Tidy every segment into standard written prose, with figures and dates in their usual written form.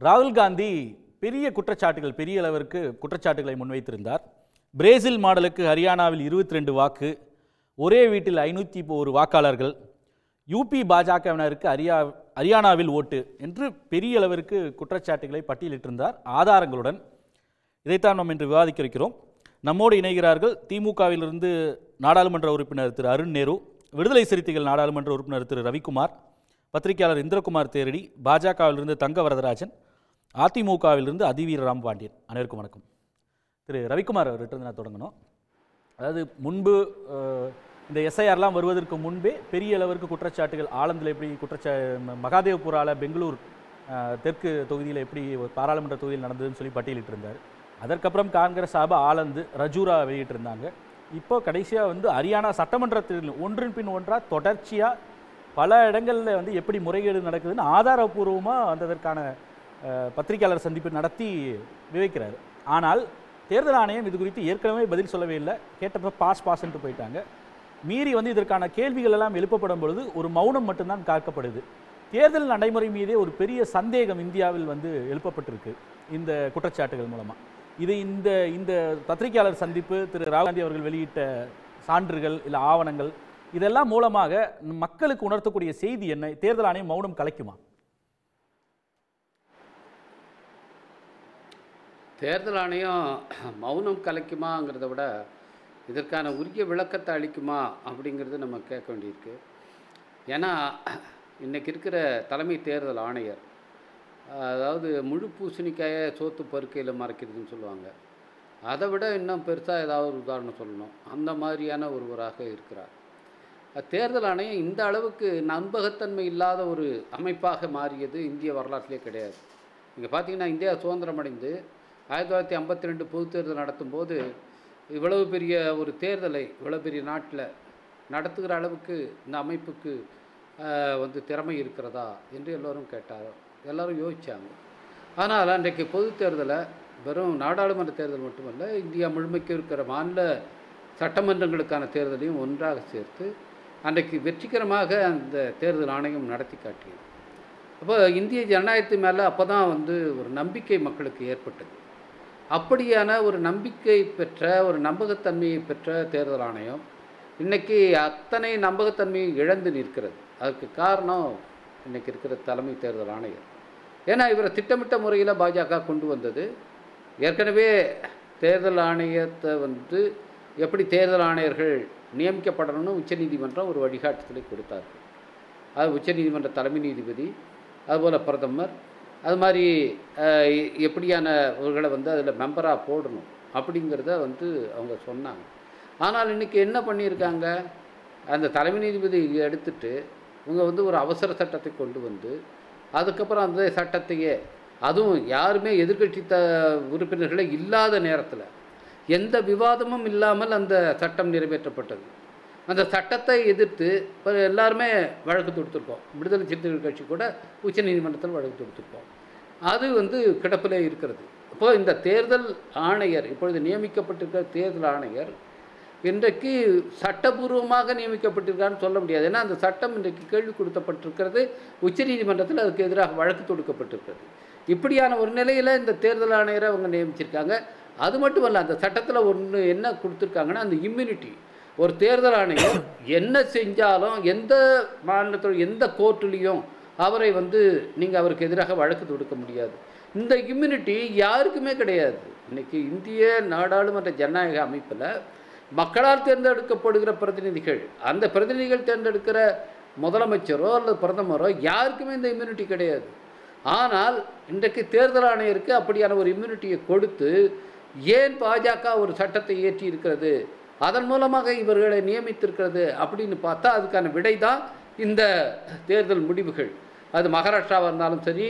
ராகுல் காந்தி பெரிய குற்றச்சாட்டுகள் பெரிய அளவிற்கு குற்றச்சாட்டுகளை முன்வைத்திருந்தார். பிரேசில் மாடலுக்கு ஹரியானாவில் 22 வாக்கு, ஒரே வீட்டில் 501 வாக்காளர்கள், யூபி பாஜகவினருக்கு ஹரியானாவில் ஓட்டு என்று பெரிய அளவிற்கு குற்றச்சாட்டுகளை பட்டியலிட்டிருந்தார் ஆதாரங்களுடன். இதைத்தான் நாம் இன்று விவாதிக்க இருக்கிறோம். நம்மோடு இணைகிறார்கள் திமுகவிலிருந்து நாடாளுமன்ற உறுப்பினர் திரு அருண் நேரு, விடுதலை சிறுத்தைகள் நாடாளுமன்ற உறுப்பினர் திரு ரவிக்குமார், பத்திரிகையாளர் இந்திரகுமார் தேரடி, பாஜகவிலிருந்து தங்க வரதராஜன், அதிமுகவிலிருந்து அதிவீர ராம்பாண்டியன். அனைவருக்கும் வணக்கம். திரு ரவிக்குமார் அவர்கிட்ட நான் தொடங்கணும். அதாவது முன்பு இந்த எஸ்ஐஆர்லாம் வருவதற்கு முன்பே பெரிய அளவிற்கு குற்றச்சாட்டுகள் ஆலந்தில் எப்படி மகாதேவ்புராவில் பெங்களூர் தெற்கு தொகுதியில் எப்படி பாராளுமன்ற தொகுதியில் நடந்ததுன்னு சொல்லி பட்டியலிட்டிருந்தார். அதற்கப்புறம் காங்கிரஸ் ஆலந்து ரஜூரா வெளியிட்டிருந்தாங்க. இப்போ கடைசியாக ஹரியானா சட்டமன்றத்தில் ஒன்றின் பின் ஒன்றாக தொடர்ச்சியாக பல இடங்களில் எப்படி முறைகேடு நடக்குதுன்னு ஆதாரபூர்வமாக அதற்கான பத்திரிகையாளர் சந்திப்பு நடத்தி விவைக்கிறார். ஆனால் தேர்தல் ஆணையம் இது குறித்து ஏற்கனவே பதில் சொல்லவே இல்லை. கேட்டப்போ பாஸ்ன்ட்டு போயிட்டாங்க. மீறி இதற்கான கேள்விகள் எல்லாம் எழுப்பப்படும் பொழுது ஒரு மௌனம் மட்டும்தான் காக்கப்படுது. தேர்தல் நடைமுறை மீதே ஒரு பெரிய சந்தேகம் இந்தியாவில் எழுப்பப்பட்டிருக்கு இந்த குற்றச்சாட்டுகள் மூலமாக. இது இந்த பத்திரிகையாளர் சந்திப்பு, திரு ராகுல் காந்தி அவர்கள் வெளியிட்ட சான்றுகள் இல்லை ஆவணங்கள் இதெல்லாம் மூலமாக மக்களுக்கு உணர்த்தக்கூடிய செய்தி என்ன? தேர்தல் ஆணையம் மௌனம் கலைக்குமா? தேர்தல் ஆணையம் மௌனம் கலைக்குமாங்கிறத விட இதற்கான உரிய விளக்கத்தை அளிக்குமா அப்படிங்கிறது நம்ம கேட்க வேண்டியிருக்கு. ஏன்னா இன்றைக்கி இருக்கிற தலைமை தேர்தல் ஆணையர், அதாவது முழு பூசணிக்காயை சோத்து பருக்கையில் மறைக்கிறதுன்னு சொல்லுவாங்க. அதை விட இன்னும் பெருசாக ஏதாவது ஒரு உதாரணம் சொல்லணும். அந்த மாதிரியான ஒருவராக இருக்கிறார். தேர்தல் ஆணையம் இந்த அளவுக்கு நம்பகத்தன்மை இல்லாத ஒரு அமைப்பாக மாறியது இந்திய வரலாற்றிலே கிடையாது. இங்கே பார்த்தீங்கன்னா, இந்தியா சுதந்திரம் அடைந்து 1952 பொதுத் தேர்தல் நடத்தும் போது இவ்வளவு பெரிய ஒரு தேர்தலை இவ்வளோ பெரிய நாட்டில் நடத்துகிற அளவுக்கு இந்த அமைப்புக்கு திறமை இருக்கிறதா என்று எல்லோரும் கேட்டார், எல்லோரும் யோசித்தாங்க. ஆனால் அன்றைக்கு பொது தேர்தலை வெறும் நாடாளுமன்ற தேர்தல் மட்டுமல்ல, இந்தியா முழுமைக்கு இருக்கிற மாநில சட்டமன்றங்களுக்கான தேர்தலையும் ஒன்றாக சேர்த்து அன்றைக்கு வெற்றிகரமாக அந்த தேர்தல் ஆணையம் நடத்தி காட்டியது. அப்போ இந்திய ஜனநாயகத்து மேலே அப்போ தான் ஒரு நம்பிக்கை மக்களுக்கு ஏற்பட்டது. அப்படியான ஒரு நம்பிக்கை பெற்ற ஒரு நம்பகத்தன்மையை பெற்ற தேர்தல் ஆணையம் இன்றைக்கி அத்தனை நம்பகத்தன்மையை இழந்து நிற்கிறது. அதுக்கு காரணம் இன்றைக்கி இருக்கிற தலைமை தேர்தல் ஆணையர். ஏன்னா இவரை திட்டமிட்ட முறையில் பாஜக கொண்டு வந்தது. ஏற்கனவே தேர்தல் ஆணையத்தை எப்படி தேர்தல் ஆணையர்கள் நியமிக்கப்படணும்னு உச்சநீதிமன்றம் ஒரு வழிகாட்டுதலை கொடுத்தார்கள். அது உச்சநீதிமன்ற தலைமை நீதிபதி, அதுபோல் பிரதமர், அது மாதிரி எப்படியானவர்களை அதில் மெம்பராக போடணும் அப்படிங்கிறத அவங்க சொன்னாங்க. ஆனால் இன்றைக்கி என்ன பண்ணியிருக்காங்க, அந்த தலைமை நீதிபதி எடுத்துட்டு இவங்க ஒரு அவசர சட்டத்தை கொண்டு வந்து அதுக்கப்புறம் அந்த சட்டத்தையே, அதுவும் யாருமே எதிர்கட்சி உறுப்பினர்களே இல்லாத நேரத்தில் எந்த விவாதமும் இல்லாமல் அந்த சட்டம் நிறைவேற்றப்பட்டது. அந்த சட்டத்தை எதிர்த்து இப்போ எல்லாருமே வழக்கு தொடுத்துருக்கோம். விடுதலை சிறுத்தைகள் கட்சி கூட உச்சநீதிமன்றத்தில் வழக்கு தொடுத்துருக்கோம். அது கிடப்பிலே இருக்கிறது. இப்போது இந்த தேர்தல் ஆணையர், இப்பொழுது நியமிக்கப்பட்டிருக்கிற தேர்தல் ஆணையர் இன்றைக்கு சட்டபூர்வமாக நியமிக்கப்பட்டிருக்கான்னு சொல்ல முடியாது. ஏன்னா அந்த சட்டம் இன்றைக்கு கேள்வி கொடுக்கப்பட்டிருக்கிறது. உச்சநீதிமன்றத்தில் அதுக்கு எதிராக வழக்கு தொடுக்கப்பட்டிருக்கிறது. இப்படியான ஒரு நிலையில் இந்த தேர்தல் ஆணையரை அவங்க நியமிச்சிருக்காங்க. அது மட்டும் இல்லை, அந்த சட்டத்தில் ஒன்று என்ன கொடுத்துருக்காங்கன்னா, அந்த இம்யூனிட்டி. ஒரு தேர்தல் ஆணையர் என்ன செஞ்சாலும் எந்த மாநிலத்தில் எந்த கோர்ட்டுலேயும் அவரை நீங்கள் அவருக்கு எதிராக வழக்கு தொடுக்க முடியாது. இந்த இம்யூனிட்டி யாருக்குமே கிடையாது. இன்றைக்கி இந்திய நாடாளுமன்ற ஜனநாயக அமைப்பில் மக்களால் தேர்ந்தெடுக்கப்படுகிற பிரதிநிதிகள், அந்த பிரதிநிதிகள் தேர்ந்தெடுக்கிற முதலமைச்சரோ அல்லது பிரதமரோ யாருக்குமே இந்த இம்யூனிட்டி கிடையாது. ஆனால் இன்றைக்கு தேர்தல் ஆணையருக்கு அப்படியான ஒரு இம்யூனிட்டியை கொடுத்து ஏன் பாஜக ஒரு சட்டத்தை இயற்றி இருக்கிறது, அதன் மூலமாக இவர்களை நியமித்திருக்கிறது அப்படின்னு பார்த்தா அதுக்கான விடை தான் இந்த தேர்தல் முடிவுகள். அது மகாராஷ்டிராவாக இருந்தாலும் சரி,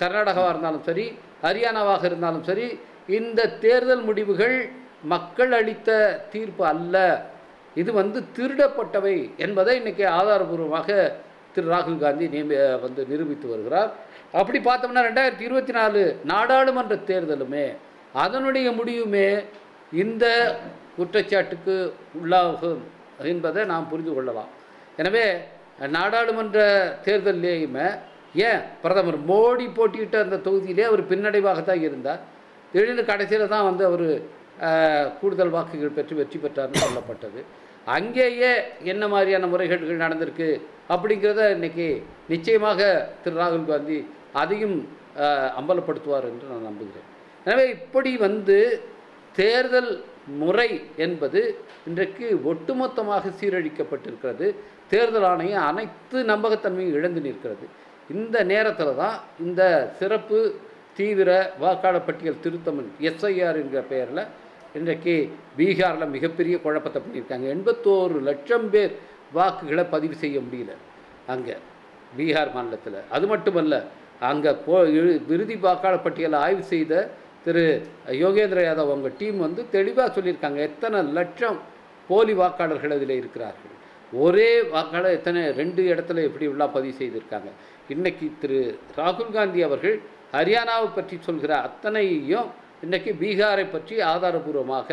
கர்நாடகாவாக இருந்தாலும் சரி, ஹரியானாவாக இருந்தாலும் சரி, இந்த தேர்தல் முடிவுகள் மக்கள் அளித்த தீர்ப்பு அல்ல. இது திருடப்பட்டவை என்பதை இன்றைக்கி ஆதாரபூர்வமாக திரு ராகுல் காந்தி நிரூபித்து வருகிறார். அப்படி பார்த்தோம்னா 2024 நாடாளுமன்ற தேர்தலுமே அதனுடைய முடிவுமே இந்த குற்றச்சாட்டுக்கு உள்ளாகும் என்பதை நாம் புரிந்து கொள்ளலாம். எனவே நாடாளுமன்ற தேர்தலிலேயுமே ஏன் பிரதமர் மோடி போட்டியிட்ட அந்த தொகுதியிலே அவர் பின்னடைவாகத்தான் இருந்தார். திடீர்னு கடைசியில் தான் வந்து அவர் கூடுதல் வாக்குகள் பெற்று வெற்றி பெற்றார்னு சொல்லப்பட்டது. அங்கேயே என்ன மாதிரியான முறைகேடுகள் நடந்திருக்கு அப்படிங்கிறத இன்றைக்கி நிச்சயமாக திரு ராகுல் காந்தி அதையும் அம்பலப்படுத்துவார் என்று நான் நம்புகிறேன். எனவே இப்படி வந்து தேர்தல் முறை என்பது இன்றைக்கு ஒட்டுமொத்தமாக சீரழிக்கப்பட்டிருக்கிறது. தேர்தல் ஆணையம் அனைத்து நம்பகத்தன்மையும் இழந்து நிற்கிறது. இந்த நேரத்தில் தான் இந்த சிறப்பு தீவிர வாக்காளர் பட்டியல் திருத்தம் எஸ்ஐஆர் என்கிற பெயரில் இன்றைக்கு பீகாரில் மிகப்பெரிய குழப்பத்தை பண்ணியிருக்காங்க. 81 லட்சம் பேர் வாக்குகளை பதிவு செய்ய முடியல அங்கே பீகார் மாநிலத்தில். அது மட்டுமல்ல, அங்கே இறுதி வாக்காளர் பட்டியலை ஆய்வு செய்த திரு யோகேந்திர யாதவ் அவங்க டீம் வந்து தெளிவாக சொல்லியிருக்காங்க எத்தனை லட்சம் போலி வாக்காளர்கள் அதில் இருக்கிறார்கள். ஒரே வாக்காளர் எத்தனை 2 இடத்துல எப்படி உள்ள பதிவு செய்திருக்காங்க. இன்றைக்கி திரு ராகுல் காந்தி அவர்கள் ஹரியானாவை பற்றி சொல்கிற அத்தனையும் இன்றைக்கி பீகாரை பற்றி ஆதாரபூர்வமாக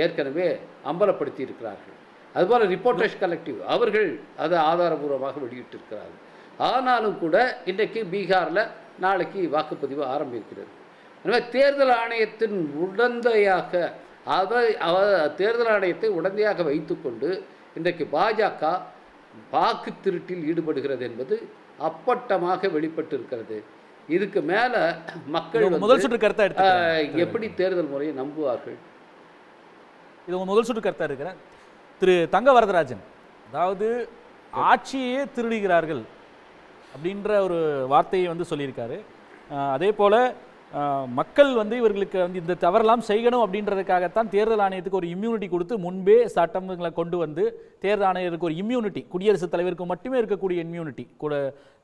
ஏற்கனவே அம்பலப்படுத்தி இருக்கிறார்கள். அதுபோல் ரிப்போர்ட்டர்ஸ் கலெக்டிவ் அவர்கள் அதை ஆதாரபூர்வமாக வெளியிட்டிருக்கிறார்கள். ஆனாலும் கூட இன்றைக்கு பீகாரில் நாளைக்கு வாக்குப்பதிவு ஆரம்பிக்கிறது. எனவே தேர்தல் ஆணையத்தின் உடந்தையாக தேர்தல் ஆணையத்தை உடந்தையாக வைத்துக்கொண்டு இன்றைக்கு பாஜக வாக்கு திருட்டில் ஈடுபடுகிறது என்பது அப்பட்டமாக வெளிப்பட்டு இருக்கிறது. இதுக்கு மேலே மக்கள் முதல் சுற்று கருத்தா எப்படி தேர்தல் முறையை நம்புவார்கள்? இது உங்கள் முதல் சுற்று கருத்தாக இருக்கிறேன். திரு தங்க வரதராஜன், அதாவது ஆட்சியே திருடுகிறார்கள் அப்படின்ற ஒரு வார்த்தையை வந்து சொல்லியிருக்காரு. அதே போல் மக்கள் வந்து இவர்களுக்கு வந்து இந்த தவறெல்லாம் செய்யணும் அப்படின்றதுக்காகத்தான் தேர்தல் ஆணையத்துக்கு ஒரு இம்யூனிட்டி கொடுத்து முன்பே சட்டங்களை கொண்டு வந்து தேர்தல் ஆணையருக்கு ஒரு இம்யூனிட்டி, குடியரசுத் தலைவருக்கு மட்டுமே இருக்கக்கூடிய இம்யூனிட்டி கூட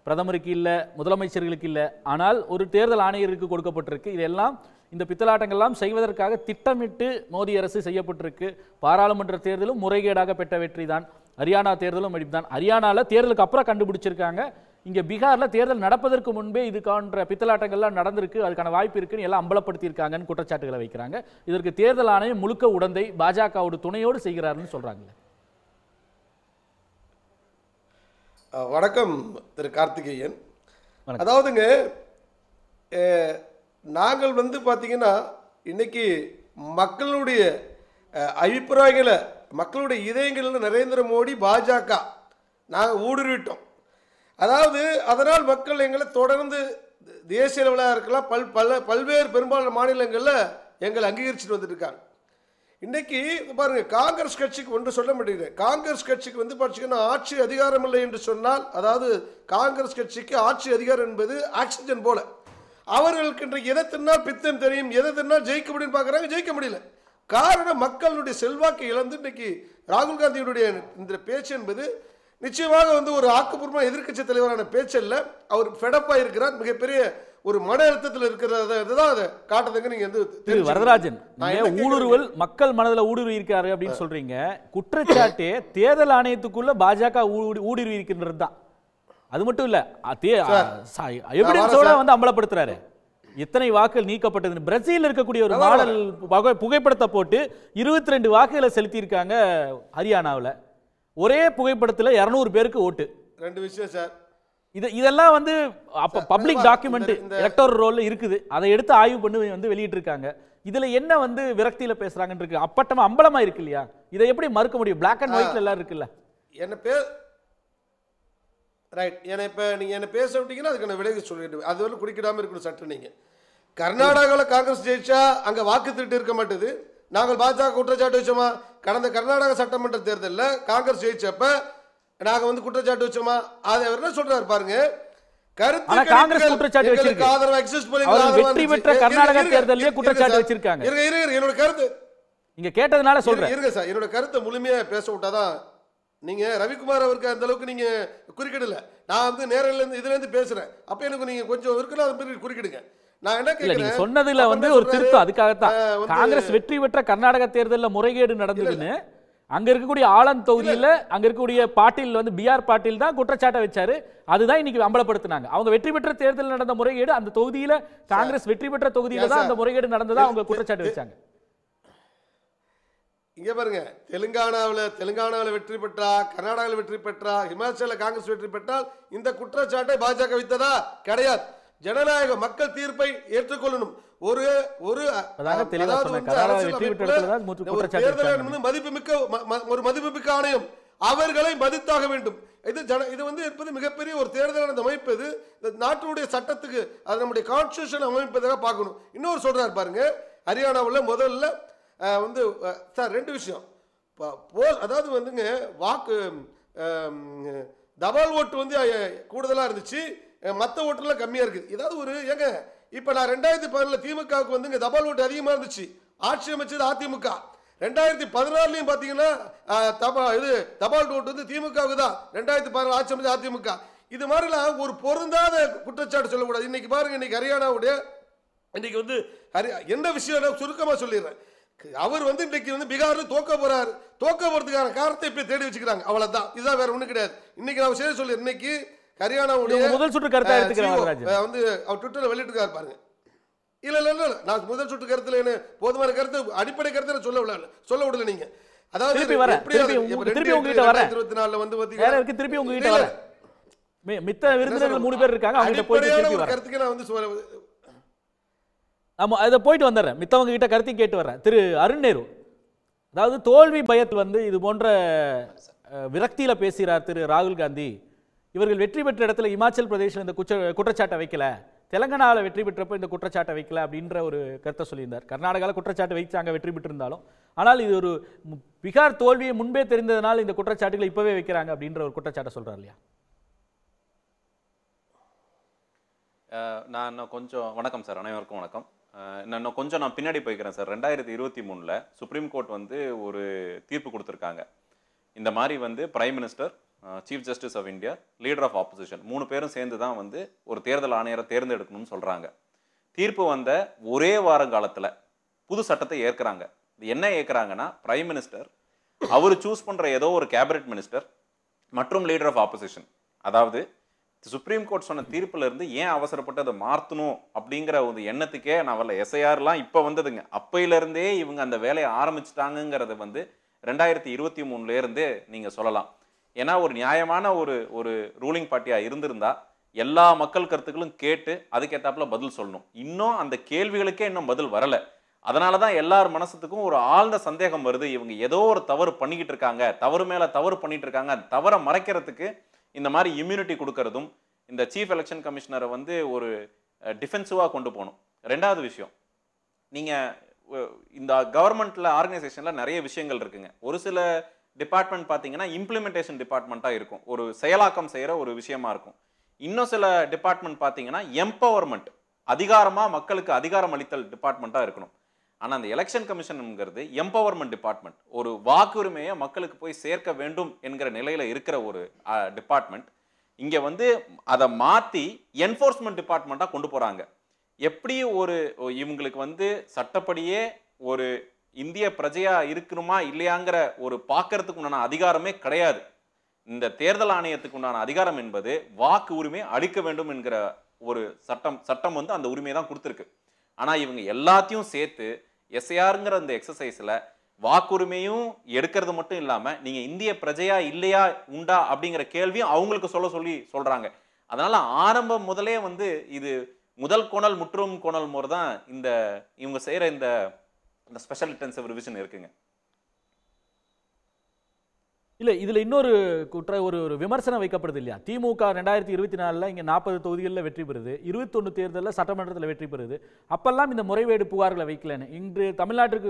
பிரதமருக்கு இல்லை, முதலமைச்சர்களுக்கு இல்லை, ஆனால் ஒரு தேர்தல் ஆணையருக்கு கொடுக்கப்பட்டிருக்கு. இதெல்லாம் இந்த பித்தலாட்டங்கள்லாம் செய்வதற்காக திட்டமிட்டு மோடி அரசு செய்யப்பட்டிருக்கு. பாராளுமன்ற தேர்தலும் முறைகேடாக பெற்ற வெற்றி தான், ஹரியானா தேர்தலும் தான். ஹரியானாவில் தேர்தலுக்கு அப்புறம் கண்டுபிடிச்சிருக்காங்க. இங்கே பீகாரில் தேர்தல் நடப்பதற்கு முன்பே இதுக்கான பித்தலாட்டங்கள்லாம் நடந்திருக்கு, அதுக்கான வாய்ப்பு இருக்குன்னு எல்லாம் அம்பலப்படுத்தியிருக்காங்கன்னு குற்றச்சாட்டுகளை வைக்கிறாங்க. இதற்கு தேர்தல் ஆணையம் முழுக்க உடந்தை பாஜகவோட துணையோடு செய்கிறாருன்னு சொல்கிறாங்க. வணக்கம் திரு கார்த்திகேயன். அதாவதுங்க, நாங்கள் வந்து பார்த்தீங்கன்னா இன்னைக்கு மக்களுடைய அபிப்பிராயங்களை, மக்களுடைய இதயங்களில் நரேந்திர மோடி பாஜக நாங்கள் ஊடுருவிட்டோம். அதாவது அதனால் மக்கள் எங்களை தொடர்ந்து தேசிய அளவில் இருக்கலாம் பல்வேறு பெரும்பாலான மாநிலங்களில் எங்களை அங்கீகரிச்சுட்டு வந்துட்டு இருக்காங்க. இன்றைக்கி பாருங்கள், காங்கிரஸ் கட்சிக்கு ஒன்று சொல்ல முடியுது. காங்கிரஸ் கட்சிக்கு வந்து பார்த்தீங்கன்னா ஆட்சி அதிகாரம் இல்லை என்று சொன்னால், அதாவது காங்கிரஸ் கட்சிக்கு ஆட்சி அதிகாரம் என்பது ஆக்சிஜன் போல. அவர்களுக்கு இன்றைக்கு எதை தின்னால் பித்தம் தெரியும், எதை தின்னால் ஜெயிக்க முடியும்னு பார்க்குறாங்க, ஜெயிக்க முடியல. காரணம் மக்களுடைய செல்வாக்கை இழந்து இன்றைக்கி ராகுல் காந்தியுடைய இந்த பேச்சு என்பது நிச்சயமாக வந்து ஒரு ஆக்கப்பூர்வமான எதிர்க்கட்சி தலைவரான பேச்சல்ல. அவர் ஃபெடப்பாக இருக்கிறார், மிகப்பெரிய ஒரு மன அழுத்தத்தில் இருக்கிறதான் அதை காட்டுறதுங்க. நீங்க வந்து வரதராஜன், ஊடுருவல் மக்கள் மனதில் ஊடுருவி இருக்காரு அப்படின்னு சொல்றீங்க. குற்றச்சாட்டே தேர்தல் ஆணையத்துக்குள்ள பாஜக ஊடுருவி இருக்கின்றது தான். அது மட்டும் இல்ல, எவிடன்ஸோட வந்து அம்பலப்படுத்துறாரு. எத்தனை வாக்குகள் நீக்கப்பட்டது. பிரேசில் இருக்கக்கூடிய ஒரு மாடல் புகைப்படத்தை போட்டு 22 வாக்குகளை செலுத்தியிருக்காங்க ஹரியானாவில். ஒரே புகைப்படத்தில் 200 பேருக்கு ஓட்டு. 2 விஷயம் சார். இதெல்லாம் வந்து பப்ளிக் டாக்குமெண்ட் எலக்டோரல் ரோல்ல இருக்குது. அதை எடுத்து ஆய்வு பண்ணி வந்து வெளியிட்டு இருக்காங்க. இதுல என்ன வந்து விரக்தியில பேசுறாங்கன்னு இருக்கு, அப்பட்டமா அம்பலமா இருக்கு இல்லையா? இதை எப்படி மறுக்க முடியும்? பிளாக் அண்ட் ஒயிட்ல எல்லாம் இருக்குல்ல. என்ன பேர் ரைட். ஏன்னா இப்போ நீங்கள் என்ன பேச விட்டீங்கன்னா அதுக்கான விளைவு சொல்லிட்டு அது வந்து குடிக்கிடாமல் இருக்கணும் சட்டம். நீங்கள் கர்நாடகாவில் காங்கிரஸ் ஜெயிச்சா அங்கே வாக்கு திருட்டு இருக்க மாட்டேது. நாங்கள் பாஜக குற்றச்சாட்டு வச்சோமா? கடந்த கர்நாடக சட்டமன்ற தேர்தலில் காங்கிரஸ் ஜெயிச்சப்ப நாங்கள் வந்து குற்றச்சாட்டு வச்சோமா? அதை அவர் என்ன சொல்றாரு பாருங்க. காங்கிரஸ் குற்றச்சாட்டு வச்சிருக்கு. வெற்றி பெற்ற கர்நாடக தேர்தலிலே குற்றச்சாட்டு வச்சிருக்காங்க. என்னோட கருத்து நீங்க கேட்டதுனால சொல்றேன். இருங்க சார், என்னோட கருத்தை முழுமையா பேச விட்டாதான். நீங்க ரவிக்குமார் அவருக்கு அந்த அளவுக்கு நீங்க குறுக்கிடல. நான் வந்து நேரில் இருந்து இதுல இருந்து பேசுறேன். அப்ப எனக்கு நீங்க கொஞ்சம் இருக்கலாம் குறுக்கிடுங்க. நான் என்ன கேக்குறேன், சொன்னதுல வந்து ஒரு திருத்தம். அதுக்காகத்தான் காங்கிரஸ் வெற்றி பெற்ற கர்நாடக தேர்தலில் முறைகேடு நடந்ததுன்னு அங்க இருக்கக்கூடிய ஆலந்த் தொகுதியில அங்க இருக்கக்கூடிய பாட்டீல் வந்து பிஆர் பாட்டீல் தான் குற்றச்சாட்டை வச்சாரு. அதுதான் இன்னைக்கு அம்பலப்படுத்தினாங்க. அவங்க வெற்றி பெற்ற தேர்தலில் நடந்த முறைகேடு, அந்த தொகுதியில காங்கிரஸ் வெற்றி பெற்ற தொகுதியில தான் அந்த முறைகேடு நடந்ததா அவங்க குற்றச்சாட்டு வச்சாங்க. இங்கே பாருங்க, தெலுங்கானாவில் வெற்றி பெற்றா, கர்நாடகாவில் வெற்றி பெற்றா, ஹிமாச்சலில் காங்கிரஸ் வெற்றி பெற்றால் இந்த குற்றச்சாட்டை பாஜக வைத்ததா? கிடையாது. ஜனநாயக மக்கள் தீர்ப்பை ஏற்றுக்கொள்ளணும். ஒரு ஒரு மதிப்புமிக்க ஆணையம் அவர்களை மதித்தாக வேண்டும். இது வந்து இருப்பது மிகப்பெரிய ஒரு தேர்தலான அமைப்பு. இது இந்த நாட்டுடைய சட்டத்துக்கு அது நம்முடைய கான்ஸ்டிடியூஷன் அமைப்பதாக பார்க்கணும். இன்னொரு சொல்றாரு பாருங்க, ஹரியானாவில் முதல்ல வந்து சார் 2 விஷயம். அதாவது வந்துங்க வாக்கு தபால் ஓட்டு வந்து கூடுதலாக இருந்துச்சு, மற்ற ஓட்டுலாம் கம்மியாக இருக்குது. ஏதாவது ஒரு ஏங்க இப்போ நான் 2010 திமுகவுக்கு வந்துங்க தபால் ஓட்டு அதிகமாக இருந்துச்சு, ஆட்சி அமைச்சது அதிமுக. 2016 பார்த்தீங்கன்னா தபால் ஓட்டு வந்து திமுகவுக்கு தான். 2016 ஆட்சி அமைச்சது அதிமுக. இது மாதிரிலாம் ஒரு பொருந்தாத குற்றச்சாட்டு சொல்லக்கூடாது. இன்னைக்கு பாருங்க, இன்னைக்கு ஹரியானாவுடைய இன்னைக்கு வந்து என்ன விஷயம் சுருக்கமாக சொல்லிடுறேன். அவர் வந்து இன்னைக்கு வந்து பீகாரில் தோக்க போறதுக்கான காரணத்தை இப்ப தேடி வச்சுக்கிறாங்க. அவ்வளவுதான், இதுதான், வேற ஒண்ணும் கிடையாது. இன்னைக்கு நான் விஷயம் சொல்லி இன்னைக்கு ஹரியானாவுடைய முதல் சுற்று கருத்தா எடுத்துக்கிறாங்க வந்து அவர் ட்விட்டர்ல வெளியிட்டிருக்காரு பாருங்க. இல்ல நான் முதல் சுற்று கருத்துல போதுமான கருத்து அடிப்படை கருத்தை சொல்ல விடல நீங்க. அதாவது திருப்பி உங்ககிட்ட வரேன். 2024 வந்து பாத்தீங்கன்னா திருப்பி உங்ககிட்ட வரேன். மித்த விருந்தினர்கள் 3 பேர் இருக்காங்க, அவங்க போய் கருத்துக்கு நான் வந்து ஆமா அதை போயிட்டு வந்துடுறேன். மித்தவங்க கிட்ட கருத்தையும் கேட்டு வர்றேன். திரு அருண் நேரு, அதாவது தோல்வி பயத்தில் வந்து இது போன்ற விரக்தியில பேசுகிறார் திரு ராகுல் காந்தி. இவர்கள் வெற்றி பெற்ற இடத்துல இமாச்சல் பிரதேசில் இந்த குற்றச்சாட்டை வைக்கல, தெலங்கானாவில் வெற்றி பெற்றப்போ இந்த குற்றச்சாட்டை வைக்கல அப்படின்ற ஒரு கருத்தை சொல்லியிருந்தார். கர்நாடகாவில் குற்றச்சாட்டை வைச்சாங்க வெற்றி பெற்றிருந்தாலும், ஆனால் இது ஒரு பீகார் தோல்வியை முன்பே தெரிந்ததனால் இந்த குற்றச்சாட்டுகளை இப்பவே வைக்கிறாங்க அப்படின்ற ஒரு குற்றச்சாட்டை சொல்றாரு இல்லையா? நான் கொஞ்சம் வணக்கம் சார், அனைவருக்கும் வணக்கம். நான் கொஞ்சம் பின்னாடி போய்க்கிறேன் சார். 2023 சுப்ரீம் கோர்ட் வந்து ஒரு தீர்ப்பு கொடுத்துருக்காங்க. இந்த மாதிரி வந்து prime minister, chief justice of India, leader of opposition 3 பேரும் சேர்ந்து தான் வந்து ஒரு தேர்தல் ஆணையரை தேர்ந்தெடுக்கணும்னு சொல்கிறாங்க. தீர்ப்பு வந்த ஒரே வார காலத்தில் புது சட்டத்தை ஏற்கிறாங்க. இது என்ன ஏற்கிறாங்கன்னா, பிரைம் மினிஸ்டர் அவர் சூஸ் பண்ணுற ஏதோ ஒரு கேபினட் மினிஸ்டர் மற்றும் லீடர் ஆஃப் ஆப்போசிஷன், அதாவது சுப்ரீம் கோர்ட் சொன்ன தீர்ப்புல இருந்து ஏன் அவசரப்பட்டு அதை மாற்றணும் அப்படிங்கிற ஒரு எண்ணத்துக்கே நான் வரல. எஸ்ஐஆர்லாம் இப்போ வந்ததுங்க, அப்பையிலேருந்தே இவங்க அந்த வேலையை ஆரம்பிச்சிட்டாங்கிறத வந்து 2023 நீங்கள் சொல்லலாம். ஏன்னா ஒரு நியாயமான ஒரு ரூலிங் பார்ட்டியாக இருந்திருந்தா எல்லா மக்கள் கருத்துக்களும் கேட்டு அதுக்கேற்றாப்புல பதில் சொல்லணும். இன்னும் அந்த கேள்விகளுக்கே இன்னும் பதில் வரலை. அதனால தான் எல்லார் மனசுக்கும் ஒரு ஆழ்ந்த சந்தேகம் வருது. இவங்க ஏதோ ஒரு தவறு பண்ணிக்கிட்டு இருக்காங்க, தவறு மேலே தவறு பண்ணிட்டு இருக்காங்க. அந்த தவறை மறைக்கிறதுக்கு இந்த மாதிரி இம்யூனிட்டி கொடுக்கறதும், இந்த சீஃப் எலெக்ஷன் கமிஷனரை வந்து ஒரு டிஃபென்சிவாக கொண்டு போகணும். 2வது விஷயம், நீங்கள் இந்த கவர்மெண்ட்டில் ஆர்கனைசேஷனில் நிறைய விஷயங்கள் இருக்குங்க. ஒரு சில டிபார்ட்மெண்ட் பார்த்தீங்கன்னா இம்ப்ளிமெண்டேஷன் டிபார்ட்மெண்ட்டாக இருக்கும், ஒரு செயலாக்கம் செய்கிற ஒரு விஷயமா இருக்கும். இன்னும் சில டிபார்ட்மெண்ட் பார்த்தீங்கன்னா எம்பவர்மெண்ட், அதிகாரமாக மக்களுக்கு அதிகாரம் அளித்தல் டிபார்ட்மெண்ட்டாக இருக்கணும். ஆனால் அந்த எலெக்ஷன் கமிஷனுங்கிறது எம்பவர்மெண்ட் டிபார்ட்மெண்ட், ஒரு வாக்குரிமையை மக்களுக்கு போய் சேர்க்க வேண்டும் என்கிற நிலையில் இருக்கிற ஒரு டிபார்ட்மெண்ட். இங்கே வந்து அதை மாற்றி என்ஃபோர்ஸ்மெண்ட் டிபார்ட்மெண்ட்டாக கொண்டு போகிறாங்க. எப்படி இவங்களுக்கு வந்து சட்டப்படியே ஒரு இந்திய பிரஜையாக இருக்கணுமா இல்லையாங்கிற ஒரு பார்க்கறதுக்கு உண்டான அதிகாரமே கிடையாது. இந்த தேர்தல் ஆணையத்துக்கு உண்டான அதிகாரம் என்பது வாக்கு உரிமை அளிக்க வேண்டும் என்கிற ஒரு சட்டம் வந்து அந்த உரிமையை தான் கொடுத்துருக்கு. ஆனால் இவங்க எல்லாத்தையும் சேர்த்து எஸ்ஐஆருங்கிற அந்த எக்ஸசைஸில் வாக்குரிமையும் எடுக்கிறது மட்டும் இல்லாமல் நீங்கள் இந்திய பிரஜையா இல்லையா உண்டா அப்படிங்கிற கேள்வியும் அவங்களுக்கு சொல்கிறாங்க. அதனால் ஆரம்பம் முதலே வந்து இது முதல் கோணல் முற்றும் கோணல் முறை தான் இவங்க செய்கிற இந்த ஸ்பெஷல் இன்டென்சிவ் ரிவிஷன் இருக்குங்க. இல்லை, இதில் இன்னொரு ஒரு விமர்சனம் வைக்கப்படுது இல்லையா? திமுக 2024 இங்கே 40 தொகுதிகளில் வெற்றி பெறுது, 21 தேர்தலில் சட்டமன்றத்தில் வெற்றி பெறுது. அப்பெல்லாம் இந்த முறைகேடு புகார்களை வைக்கலன்னு இன்று தமிழ்நாட்டுக்கு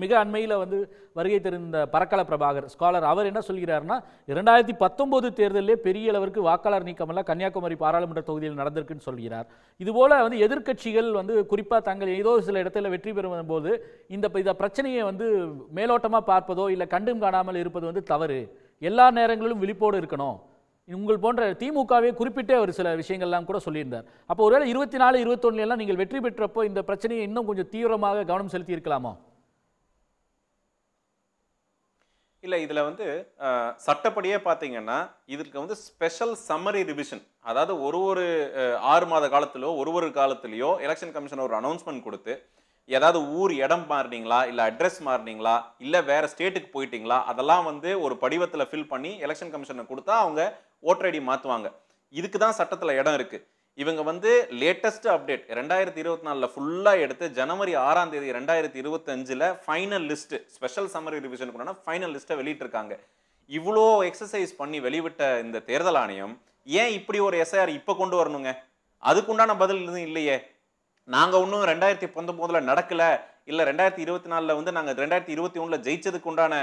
மிக அண்மையில் வந்து வருகை தெரிந்த பரக்கல பிரபாகர் ஸ்காலர் அவர் என்ன சொல்கிறாருன்னா, 2019 தேர்தலிலே பெரிய அளவிற்கு வாக்காளர் நீக்கமெல்லாம் கன்னியாகுமரி பாராளுமன்ற தொகுதியில் நடந்திருக்குன்னு சொல்கிறார். இதுபோல் வந்து எதிர்க்கட்சிகள் வந்து குறிப்பாக தங்கள் ஏதோ சில இடத்துல வெற்றி பெறும் போது இந்த பிரச்சனையை வந்து மேலோட்டமாக பார்ப்பதோ இல்லை கண்டும் காணாமல் இருப்பது வந்து தவறு. எல்லா நேரங்களிலும் விழிப்போடு இருக்கணும். உங்கள் போன்ற திமுகவே குறிப்பிட்டே ஒரு சில விஷயங்கள்லாம் கூட சொல்லியிருந்தார். அப்போ ஒருவேளை 24, 21 எல்லாம் நீங்கள் வெற்றி பெற்றப்போ இந்த பிரச்சனையை இன்னும் கொஞ்சம் தீவிரமாக கவனம் செலுத்தி இருக்கலாமோ? இல்லை, இதில் வந்து சட்டப்படியே பார்த்தீங்கன்னா இதற்கு வந்து ஸ்பெஷல் சம்மரி ரிவிஷன், அதாவது ஒரு 6 மாத காலத்திலோ ஒரு காலத்திலேயோ எலெக்ஷன் கமிஷன் ஒரு அனௌன்ஸ்மெண்ட் கொடுத்து ஏதாவது ஊர் இடம் மாறினீங்களா, இல்லை அட்ரஸ் மாறினீங்களா, இல்லை வேற ஸ்டேட்டுக்கு போயிட்டீங்களா, அதெல்லாம் வந்து ஒரு படிவத்தில் ஃபில் பண்ணி எலெக்ஷன் கமிஷனை கொடுத்தா அவங்க ஓட்டர் ஐடி மாற்றுவாங்க. இதுக்கு தான் சட்டத்தில் இடம் இருக்கு. இவங்க வந்து லேட்டஸ்ட் அப்டேட் 2024 ஃபுல்லாக எடுத்து ஜனவரி 6ஆம் தேதி 2025 ஃபைனல் லிஸ்ட், ஸ்பெஷல் சம்மரி ரிவிஷனுக்கு ஃபைனல் லிஸ்ட்டை வெளியிட்டிருக்காங்க. இவ்வளோ எக்ஸசைஸ் பண்ணி வெளிவிட்ட இந்த தேர்தல் ஆணையம் ஏன் இப்படி ஒரு எஸ்ஐஆர் இப்போ கொண்டு வரணுங்க? அதுக்குண்டான பதில் எதுவும் இல்லையே. நாங்கள் இன்னும் 2019 நடக்கல, இல்லை 2024 வந்து நாங்கள் 2021 ஜெயிச்சதுக்கு உண்டான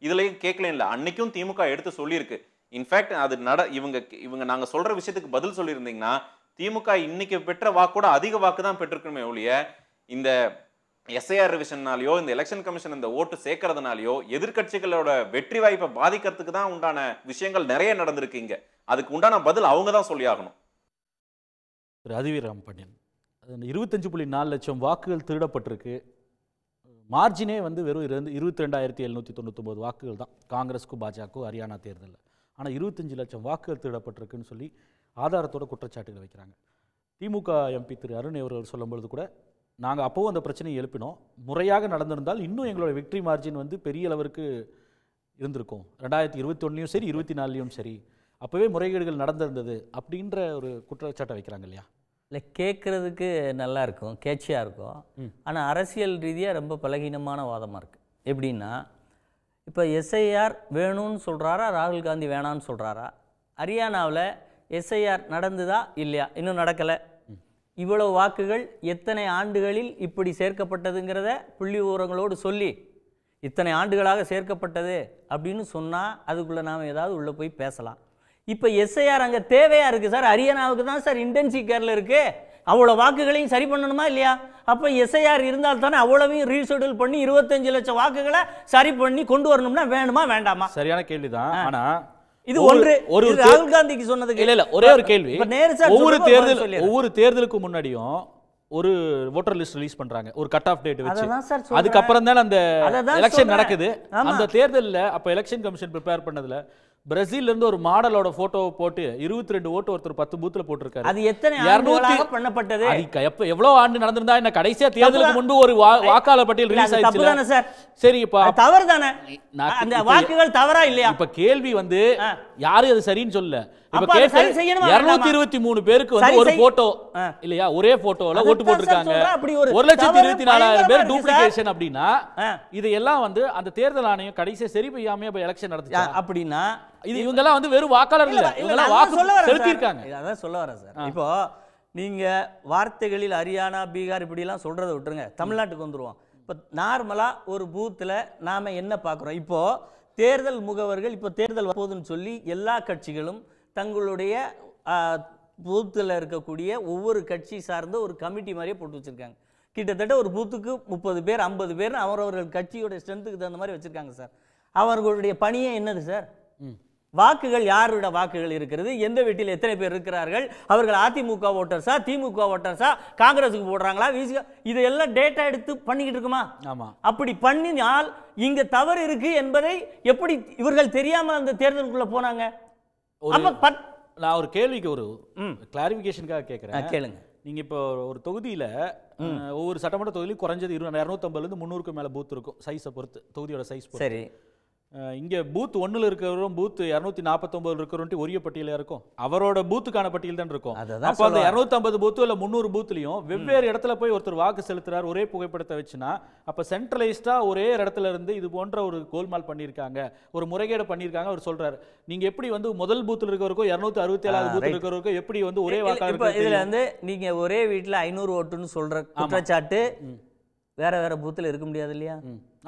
இதுலையும் கேட்கல. இல்லை, அன்னைக்கும் திமுக எடுத்து சொல்லியிருக்கு. இன்ஃபேக்ட் அது இவங்க நாங்கள் சொல்ற விஷயத்துக்கு பதில் சொல்லியிருந்தீங்கன்னா திமுக இன்னைக்கு பெற்ற வாக்கோட அதிக வாக்கு தான் பெற்றிருக்கணுமே ஒழிய இந்த எஸ்ஐஆர் ரிவிஷன்னாலேயோ இந்த எலெக்ஷன் கமிஷன் இந்த ஓட்டு சேர்க்கறதுனாலயோ எதிர்கட்சிகளோட வெற்றி வாய்ப்பை பாதிக்கிறதுக்கு தான் உண்டான விஷயங்கள் நிறைய நடந்திருக்கு. இங்க அதுக்கு உண்டான பதில் அவங்க தான் சொல்லி ஆகணும். அதிவீரம் பண்ணியன் 25.4 லட்சம் வாக்குகள் திருடப்பட்டிருக்கு. மார்ஜினே வந்து வெறும் 22,799 வாக்குகள் தான் காங்கிரஸுக்கும் பாஜகவுக்கும் ஹரியானா தேர்தலில். ஆனால் 25 லட்சம் வாக்குகள் திருடப்பட்டிருக்குன்னு சொல்லி ஆதாரத்தோட குற்றச்சாட்டுகள் வைக்கிறாங்க. திமுக எம்பி திரு அருண் அவர்கள் சொல்லும்பொழுது கூட நாங்கள் அப்போவும் அந்த பிரச்சனையை எழுப்பினோம். முறையாக நடந்திருந்தால் இன்னும் எங்களோட விக்டரி மார்ஜின் வந்து பெரிய அளவிற்கு இருந்திருக்கும். 2021 சரி 24 சரி அப்போவே முறைகேடுகள் நடந்திருந்தது அப்படின்ற ஒரு குற்றச்சாட்டை வைக்கிறாங்க இல்லையா? இல்லை, கேட்குறதுக்கு நல்லா இருக்கும், கேட்சியாக இருக்கும். ஆனால் அரசியல் ரீதியாக ரொம்ப பலகீனமான வாதமாக இருக்குது. எப்படின்னா, இப்போ எஸ்ஐஆர் வேணும்னு சொல்கிறாரா, ராகுல் காந்தி வேணான்னு சொல்கிறாரா? ஹரியானாவில் எஸ்ஐஆர் நடந்துதா இல்லையா? இன்னும் நடக்கலை. இவ்வளவு வாக்குகள் எத்தனை ஆண்டுகளில் இப்படி சேர்க்கப்பட்டதுங்கிறத புள்ளி விவரங்களோடு சொல்லி இத்தனை ஆண்டுகளாக சேர்க்கப்பட்டது அப்படின்னு சொன்னால் அதுக்குள்ளே நாம் ஏதாவது உள்ளே போய் பேசலாம். இப்போ எஸ்ஐஆர் அங்கே தேவையாக இருக்குது சார். ஹரியானாவுக்கு தான் சார் இன்டென்சிவ் கேரில் இருக்குது. அவ்வளோ வாக்குகளையும் சரி பண்ணணுமா இல்லையா? அப்போ எஸ்ஐஆர் இருந்தால் தானே அவ்வளவையும் ரீஷெடியூல் பண்ணி 25 லட்சம் வாக்குகளை சரி பண்ணி கொண்டு வரணும்னா வேணுமா வேண்டாமா? சரியான கேள்விதான். ஆனா இது ஒரு ராகுல் காந்திக்கு சொன்னதுக்கு இல்ல ஒரே ஒரு கேள்வி. ஒவ்வொரு தேர்தலுக்கு முன்னாடியும் ஒரு வோட்டர் லிஸ்ட் ரிலீஸ் பண்றாங்க, ஒரு கட் ஆஃப் டேட் வச்சு. அதுக்கப்புறம் தான் அந்த எலெக்ஷன் நடக்குது. அந்த தேர்தலில் அப்ப எலெக்ஷன் கமிஷன் ப்ரிப்பேர் பண்ணதுல பிரேசில்ல இருந்து ஒரு மாடலோட போட்டோவை போட்டு 22 ஓட்டு ஒருத்தர் 10 பூத்துல போட்டிருக்காரு. அது எத்தனை ஆண்டுகளாக பண்ணப்பட்டது? எவ்வளவு ஆண்டு நடந்திருந்தா என்ன? கடைசியா தேர்தலுக்கு முன்பு ஒரு வாக்காளர் பட்டியல் ரிலீஸ் ஆயிடுச்சு. சரி, இப்ப தவறு தானே? அந்த வாக்குகள் தவறா இல்லையா? இப்ப கேள்வி வந்து யாரு அது சரின்னு சொல்லல. இப்ப கேட்ட 223 பேருக்கு வந்து ஒரு போட்டோ இல்லையா, ஒரே போட்டோல ஓட்டு போட்டிருக்காங்க. 1,24,000 பேர் டூப்ளிகேஷன் அப்படின்னா இதெல்லாம் வந்து அந்த தேர்தல் ஆணையம் கடைசியா சரி செய்யாம எலெக்ஷன் நடந்துச்சு அப்படின்னா இது இவங்க எல்லாம் வந்து வெறும் வாக்காளர் இல்ல, இவங்க எல்லாம் வாக்கு செலுத்திருக்காங்க. அதான் சொல்ல வரேன் சார். இப்போ நீங்க வார்த்தைகளில் ஹரியானா பீகார் இப்படி எல்லாம் சொல்றதை விட்டுருங்க, தமிழ்நாட்டுக்கு வந்துருவோம். இப்போ நார்மலா ஒரு பூத்துல நாம என்ன பார்க்குறோம்? இப்போ தேர்தல் முகவர்கள் இப்போ தேர்தல் போதுன்னு சொல்லி எல்லா கட்சிகளும் தங்களுடைய பூத்தில் இருக்கக்கூடிய ஒவ்வொரு கட்சி சார்ந்த ஒரு கமிட்டி மாதிரியே போட்டு வச்சுருக்காங்க. கிட்டத்தட்ட ஒரு பூத்துக்கு 30 பேர் 50 பேர் அவரவர்கள் கட்சியோடைய ஸ்ட்ரென்த்துக்கு தகுந்த மாதிரி வச்சுருக்காங்க சார். அவர்களுடைய பணியே என்னது சார்? வாக்குகள் யாரோட வாக்குகள் இருக்கிறது, எந்த வீட்டில் எத்தனை பேர் இருக்கிறார்கள், அவர்கள் அதிமுக ஓட்டர்ஸா திமுக ஓட்டர்ஸா காங்கிரஸுக்கு போடுறாங்களா இதெல்லாம் டேட்டா எடுத்து பண்ணிக்கிட்டு இருக்குமா? ஆமா. அப்படி பண்ணினால் இங்க தவறு இருக்கு என்பதை எப்படி இவர்கள் தெரியாம அந்த தேர்தலுக்குள்ள போனாங்க? நான் ஒரு கேள்விக்கு ஒரு கிளாரிஃபிகேஷனுக்காக கேட்குறேன், கேளுங்க. நீங்க இப்போ ஒரு தொகுதியில ஒவ்வொரு சட்டமன்ற தொகுதியிலும் குறைஞ்சது 250லேருந்து 300க்கு மேல பூத் இருக்கும், சைஸை பொறுத்து, தொகுதியோட சைஸ். சரி, இங்க பூத் 1ல் இருக்கிறவரும் பூத் 249 இருக்கிறவன்ட்டு ஒரே பட்டியல இருக்கும், அவரோட பூத்துக்கான பட்டியல் தான் இருக்கும். அப்போ அந்த 250 பூத்து இல்ல 300 பூத்லயும் வெவ்வேறு இடத்துல போய் ஒருத்தர் வாக்கு செலுத்துறாரு ஒரே புகைப்படத்தை வச்சுனா, அப்ப சென்ட்ரலைஸ்டா ஒரே இடத்துல இருந்து இது போன்ற ஒரு கோல்மால் பண்ணியிருக்காங்க, ஒரு முறைகேடு பண்ணியிருக்காங்க அவர் சொல்றாரு. நீங்க எப்படி வந்து முதல் பூத்துல இருக்கிறவருக்கும் 267வது பூத்துல இருக்கிறவருக்கும் எப்படி வந்து ஒரே வாக்காளர்? இதுல வந்து நீங்க ஒரே வீட்டுல 500 ஓட்டுன்னு சொல்ற குற்றச்சாட்டு வேற வேற பூத்துல இருக்க முடியாது இல்லையா?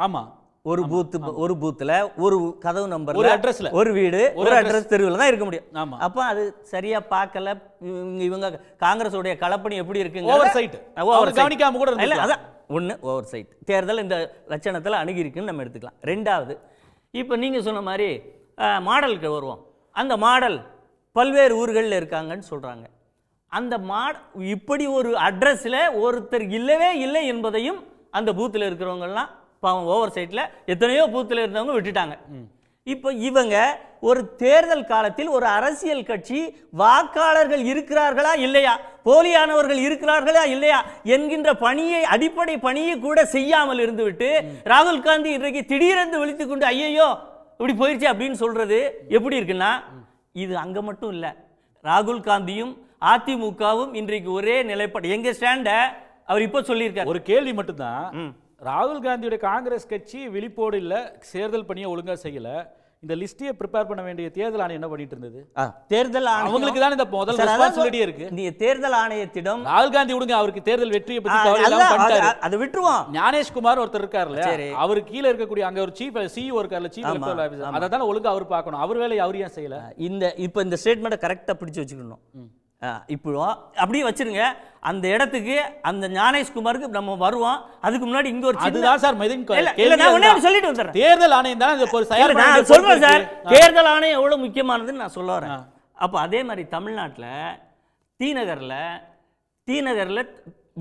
ஆமா, ஒரு பூத்துல ஒரு கதவு நம்பர், ஒரு அட்ரஸ்ல ஒரு வீடு, ஒரு அட்ரஸ் தெருவில் தான் இருக்க முடியும். அப்ப அது சரியா பார்க்கல. இவங்க காங்கிரஸ் உடைய களப்பணி எப்படி இருக்குங்க? ஓவர் சைட் கவனிக்காம கூட இல்ல, அதான் ஒண்ணு ஓவர் சைட். தேர்தல் இந்த லட்சணத்துல அணுகி இருக்குன்னு நம்ம எடுத்துக்கலாம். ரெண்டாவது, இப்ப நீங்க சொன்ன மாதிரி மாடலுக்கு வருவோம். அந்த மாடல் பல்வேறு ஊர்களில் இருக்காங்கன்னு சொல்றாங்க. அந்த இப்படி ஒரு அட்ரஸ்ல ஒருத்தர் இல்லவே இல்லை என்பதையும் அந்த பூத்துல இருக்கிறவங்க எல்லாம் பாவம் ஓவர் சைட்ல எத்தனையோ பூத்தில் இருந்தவங்க விட்டுட்டாங்க. இப்போ இவங்க ஒரு தேர்தல் காலத்தில் ஒரு அரசியல் கட்சி வாக்காளர்கள் இருக்கிறார்களா இல்லையா, போலியானவர்கள் இருக்கிறார்களா இல்லையா என்கின்ற பணியை, அடிப்படை பணியை கூட செய்யாமல் இருந்துவிட்டு ராகுல் காந்தி இன்றைக்கு திடீரென்று விழித்துக் கொண்டு ஐயோ இப்படி போயிடுச்சு அப்படின்னு சொல்றது எப்படி இருக்குன்னா, இது அங்க மட்டும் இல்ல, ராகுல் காந்தியும் அதிமுகவும் இன்றைக்கு ஒரே நிலைப்பாடு. எங்க ஸ்டாண்ட அவர் இப்போ சொல்லியிருக்காரு. ஒரு கேள்வி மட்டும்தான், ராகுல் காந்தியோட காங்கிரஸ் கட்சி விழிப்போடு இல்ல, தேர்தல் பணியை ஒழுங்கா செய்யல, இந்த லிஸ்டையே ப்ரிப்பேர் பண்ண வேண்டிய தேர்தல் ஆணையம் என்ன பண்ணிட்டு இருந்தது? தேர்தல் ஆணையம் அவங்களுக்கு தான் இந்த முதல் ரெஸ்பான்சிபிலிட்டி இருக்கு. நீ தேர்தல் ஆணையத்திடம் ராகுல் காந்தி விடுங்க, அவருக்கு தேர்தல் வெற்றியை பத்தி கவலை இல்லாம பண்ணிட்டாரு. அதை விட்டுருவோம். ஞானேஷ்குமார் ஒருத்தர் இருக்காருல்ல, அவர் கீழ இருக்கக்கூடிய அங்க ஒரு சீஃப் சிஇஓ இருக்காருல்ல, சீஃப் எலக்டரல் ஆபீசர், அதை தான் ஒழுங்கா அவர் பார்க்கணும். அவர் வேலையை அவர் ஏன் செய்யல? இப்போ இந்த ஸ்டேட்மெண்ட்டை கரெக்டாக பிடிச்சு வச்சுக்கணும். இப்போ அப்படியே வச்சிருங்க. அந்த இடத்துக்கு அந்த ஞானேஷ்குமாருக்கு நம்ம வருவோம். அதுக்கு முன்னாடி இங்க ஒரு அதுதான் சார் மெதின் சொல்லிட்டு வந்துடுறேன். தேர்தல் ஆணையம் தான் நான் சொல்றேன் சார், தேர்தல் ஆணையம் எவ்வளவு முக்கியமானதுன்னு நான் சொல்ல வரேன். அப்போ அதே மாதிரி தமிழ்நாட்டில் டி நகர்ல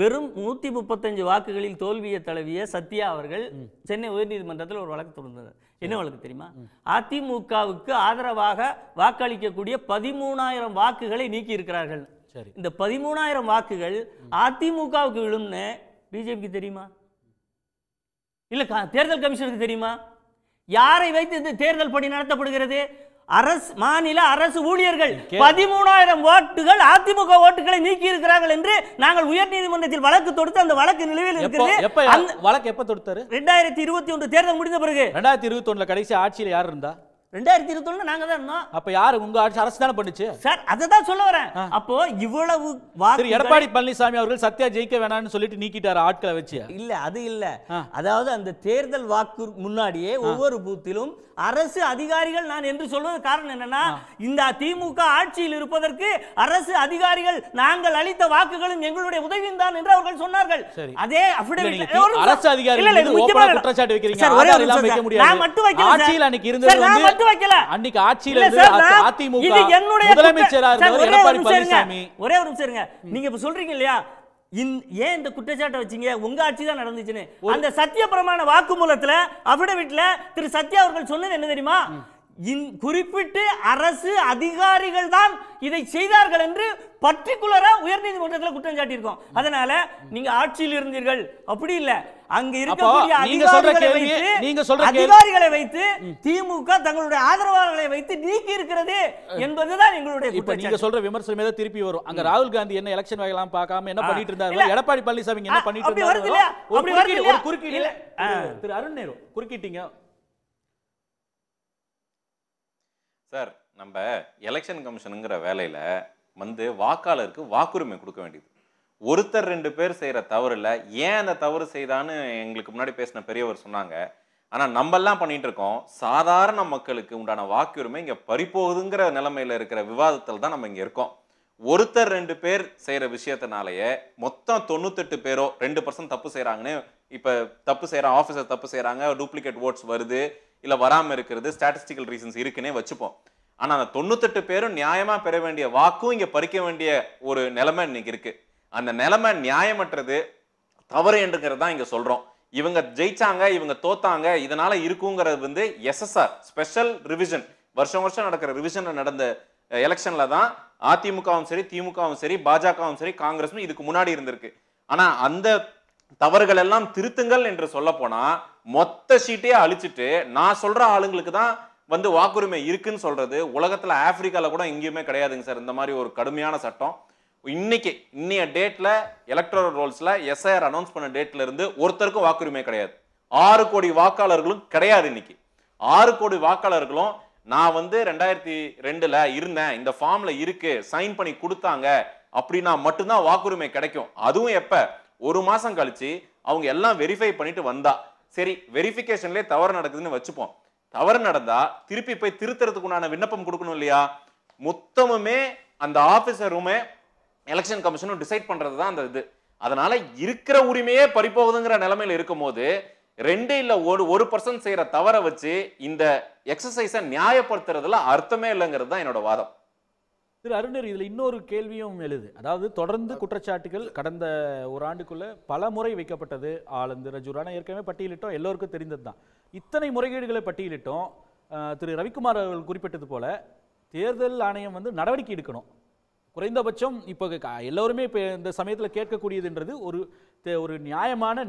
வெறும் 135 வாக்குகளில் தோல்வியை தழுவிய சத்யா அவர்கள் சென்னை உயர்நீதிமன்றத்தில் ஒரு வழக்கு தொடர்ந்தார். என்ன வழக்கு தெரியுமா? அதிமுகவுக்கு ஆதரவாக வாக்களிக்கக்கூடிய 13,000 வாக்குகளை நீக்கி இருக்கிறார்கள். இந்த 13,000 வாக்குகள் அதிமுகவுக்கு விழும்னு பிஜேபிக்கு தெரியுமா? இல்ல தேர்தல் கமிஷனுக்கு தெரியுமா? யாரை வைத்து இந்த தேர்தல் பணி நடத்தப்படுகிறது? மாநில அரசு ஊழியர்கள் 13,000 ஓட்டுகள் அதிமுக ஓட்டுகளை நீக்கி இருக்கிறார்கள் என்று நாங்கள் உயர்நீதிமன்றத்தில் வழக்கு தொடுத்து அந்த வழக்கு நிலுவையில் இருக்கிறது. வழக்கு எப்ப தொடுத்தாரு? 2021 தேர்தல் முடிந்த பிறகு. 2021 கடைசி ஆட்சியில் யார் இருந்தா? 2021 நாங்க தான் இருந்தோம். அப்ப யாரு? உங்க ஆட்சி, அரசு தானே பண்ணுச்சு சார். அததான் சொல்ல வரேன். அப்போ இவ்வளவு எடப்பாடி பழனிசாமி அவர்கள் சத்யா ஜெயிக்க வேணாம்னு சொல்லிட்டு நீக்கிட்டாரு ஆட்களை வச்சு. இல்ல அது இல்ல, அதாவது அந்த தேர்தல் வாக்கு முன்னாடியே ஒவ்வொரு பூத்திலும் அரசு அதிகாரிகள், நான் என்று சொல்வது காரணம் என்னன்னா, இந்த திமுக ஆட்சியில் இருப்பதற்கு அரசு அதிகாரிகள் நாங்கள் அளித்த வாக்குகளும் எங்களுடைய உதவியும் தான் என்று அவர்கள் சொன்னார்கள். அதே அரசு அதிகாரிகள் குற்றச்சாட்டு வைக்கிறீங்க. நான் மட்டும் வைக்கல, ஆட்சியில் அன்னைக்கு இருந்தது நான் மட்டும் வைக்கல, அன்னைக்கு ஆட்சியில் அதிமுக முதலமைச்சரா இருந்தவர் எடப்பாடி பழனிசாமி. ஒரே ஒரு நிமிஷம் இருங்க. நீங்க இப்ப சொல்றீங்க இல்லையா, ஏன் இந்த குற்றச்சாட்டை வச்சீங்க, உங்க ஆட்சி தான் நடந்துச்சுன்னு. அந்த சத்திய பிரமாண வாக்குமூலத்துல அபிடவிட்ல திரு சத்யா அவர்கள் சொன்னது என்ன தெரியுமா? குறிப்பிட்டு அரசு அதிகாரிகள் தான் இதை செய்தார்கள் என்று பர்டிகுலரா உயர்நீதிமன்றத்தில் குற்றம் சாட்டியிருக்கோம். அதனால நீங்க ஆட்சியில் இருந்தீர்கள் அப்படி இல்ல, அங்க இருக்கக்கூடிய அதிகாரிகளை வைத்து திமுக தங்களுடைய ஆதரவாளர்களை வைத்து நீக்கி இருக்கிறது என்பதுதான் எங்களுடைய. இப்ப நீங்க சொல்ற விமர்சனம் ஏதோ திருப்பி வரும். அங்க ராகுல் காந்தி என்ன எலெக்ஷன் வகையெல்லாம் பார்க்காம என்ன பண்ணிட்டு இருந்தாரு, எடப்பாடி பழனிசாமி என்ன பண்ணிட்டு இருந்தாரு, ஒரு குறுக்கீடு திரு அருண் நேரு குறுக்கிட்டீங்க சார். நம்ம எலெக்ஷன் கமிஷனுங்கிற வேலையில வாக்காளருக்கு வாக்குரிமை கொடுக்க வேண்டியது. ஒருத்தர் 2 பேர் செய்யற தவறு இல்ல, ஏன் அந்த தவறு செய்தான்னு எங்களுக்கு முன்னாடி பேசின பெரியவர் சொன்னாங்க. ஆனா நம்ம எல்லாம் பண்ணிட்டு இருக்கோம், சாதாரண மக்களுக்கு உண்டான வாக்குரிமை இங்க பறிப்போகுதுங்கிற நிலைமையில இருக்கிற விவாதத்தில் தான் நம்ம இங்க இருக்கோம். ஒருத்தர் 2 பேர் செய்யற விஷயத்தினாலேயே மொத்தம் 98 பேரோ 2% தப்பு செய்யறாங்கன்னு, இப்ப தப்பு செய்யற ஆபீசர் தப்பு செய்யறாங்க, டூப்ளிகேட் ஓட்ஸ் வருது இல்ல வராம இருக்கிறது, ஸ்டாட்டிஸ்டிக்கல் ரீசன்ஸ் இருக்குன்னே வச்சுப்போம். ஆனா அந்த 98 பேரும் நியாயமா பெற வேண்டிய வாக்கும் இங்க பறிக்க வேண்டிய ஒரு நிலைமை இன்னைக்கு இருக்கு. அந்த நிலைமை நியாயமற்றது, தவறு என்றுங்கிறது தான் இங்க சொல்றோம். இவங்க ஜெயிச்சாங்க, இவங்க தோத்தாங்க, இதனால இருக்குங்கிறது எஸ்எஸ்ஆர் ஸ்பெஷல் ரிவிஷன், வருஷம் வருஷம் நடக்கிற ரிவிஷன்ல நடந்த எலெக்ஷன்ல தான் அதிமுகவும் சரி, திமுகவும் சரி, பாஜகவும் சரி, காங்கிரஸும் இதுக்கு முன்னாடி இருந்திருக்கு. ஆனா அந்த தவறுகள் எல்லாம் திருத்துங்கள் என்று சொல்ல போனா மொத்த ஷீட்டே அழிச்சிட்டு நான் சொல்ற ஆளுங்களுக்கு தான் வாக்குரிமை இருக்குன்னு சொல்றது உலகத்துல ஆப்பிரிக்கால கூட எங்கேயுமே கிடையாதுங்க சார். இந்த மாதிரி ஒரு கடுமையான சட்டம் இன்னைய டேட்ல எலக்டோரல் ரோல்ஸ்ல எஸ்ஐஆர் அனௌன்ஸ் பண்ண டேட்ல இருந்து ஒருத்தருக்கும் வாக்குரிமை கிடையாது. 6 கோடி வாக்காளர்களும் கிடையாது. இன்னைக்கு 6 கோடி வாக்காளர்களும் நான் 2002ல இருந்தேன், இந்த ஃபார்ம்ல இருக்கு, சைன் பண்ணி கொடுத்தாங்க அப்படின்னா மட்டும்தான் வாக்குரிமை கிடைக்கும். அதுவும் எப்ப? 1 மாசம் கழிச்சு அவங்க எல்லாம் வெரிஃபை பண்ணிட்டு வந்தா சரி. வெரிஃபிகேஷன்லயே தவறு நடக்குதுன்னு வச்சுப்போம். தவறு நடந்தா திருப்பி போய் திருத்துறதுக்குண்டான விண்ணப்பம் கொடுக்கணும் இல்லையா? மொத்தமுமே அந்த ஆபீசருமே எலெக்ஷன் கமிஷனும் டிசைட் பண்றதுதான் அந்த இது. அதனால இருக்கிற உரிமையே பறிப்போகுதுங்கிற நிலைமையில இருக்கும் போது 2 இல்ல 1% செய்யற தவற வச்சு இந்த எக்ஸசைஸை நியாயப்படுத்துறதுல அர்த்தமே இல்லைங்கிறது தான் என்னோட வாதம். திரு அருணர், இதுல இன்னொரு கேள்வியும் எழுது. அதாவது தொடர்ந்து குற்றச்சாட்டுகள் கடந்த ஒரு ஆண்டுக்குள்ள பல முறை வைக்கப்பட்டது. ஆளுந்து ரஜூரான ஏற்கனவே பட்டியலிட்டோம், எல்லோருக்கும் தெரிந்தது தான். இத்தனை முறைகேடுகளை பட்டியலிட்டோம், திரு ரவிக்குமார் அவர்கள் குறிப்பிட்டது போல தேர்தல் ஆணையம் வந்து நடவடிக்கை எடுக்கணும். குறைந்தபட்சம் இப்போ எல்லோருமே இப்போ இந்த சமயத்தில் கேட்கக்கூடியதுன்றது ஒரு நியாயமான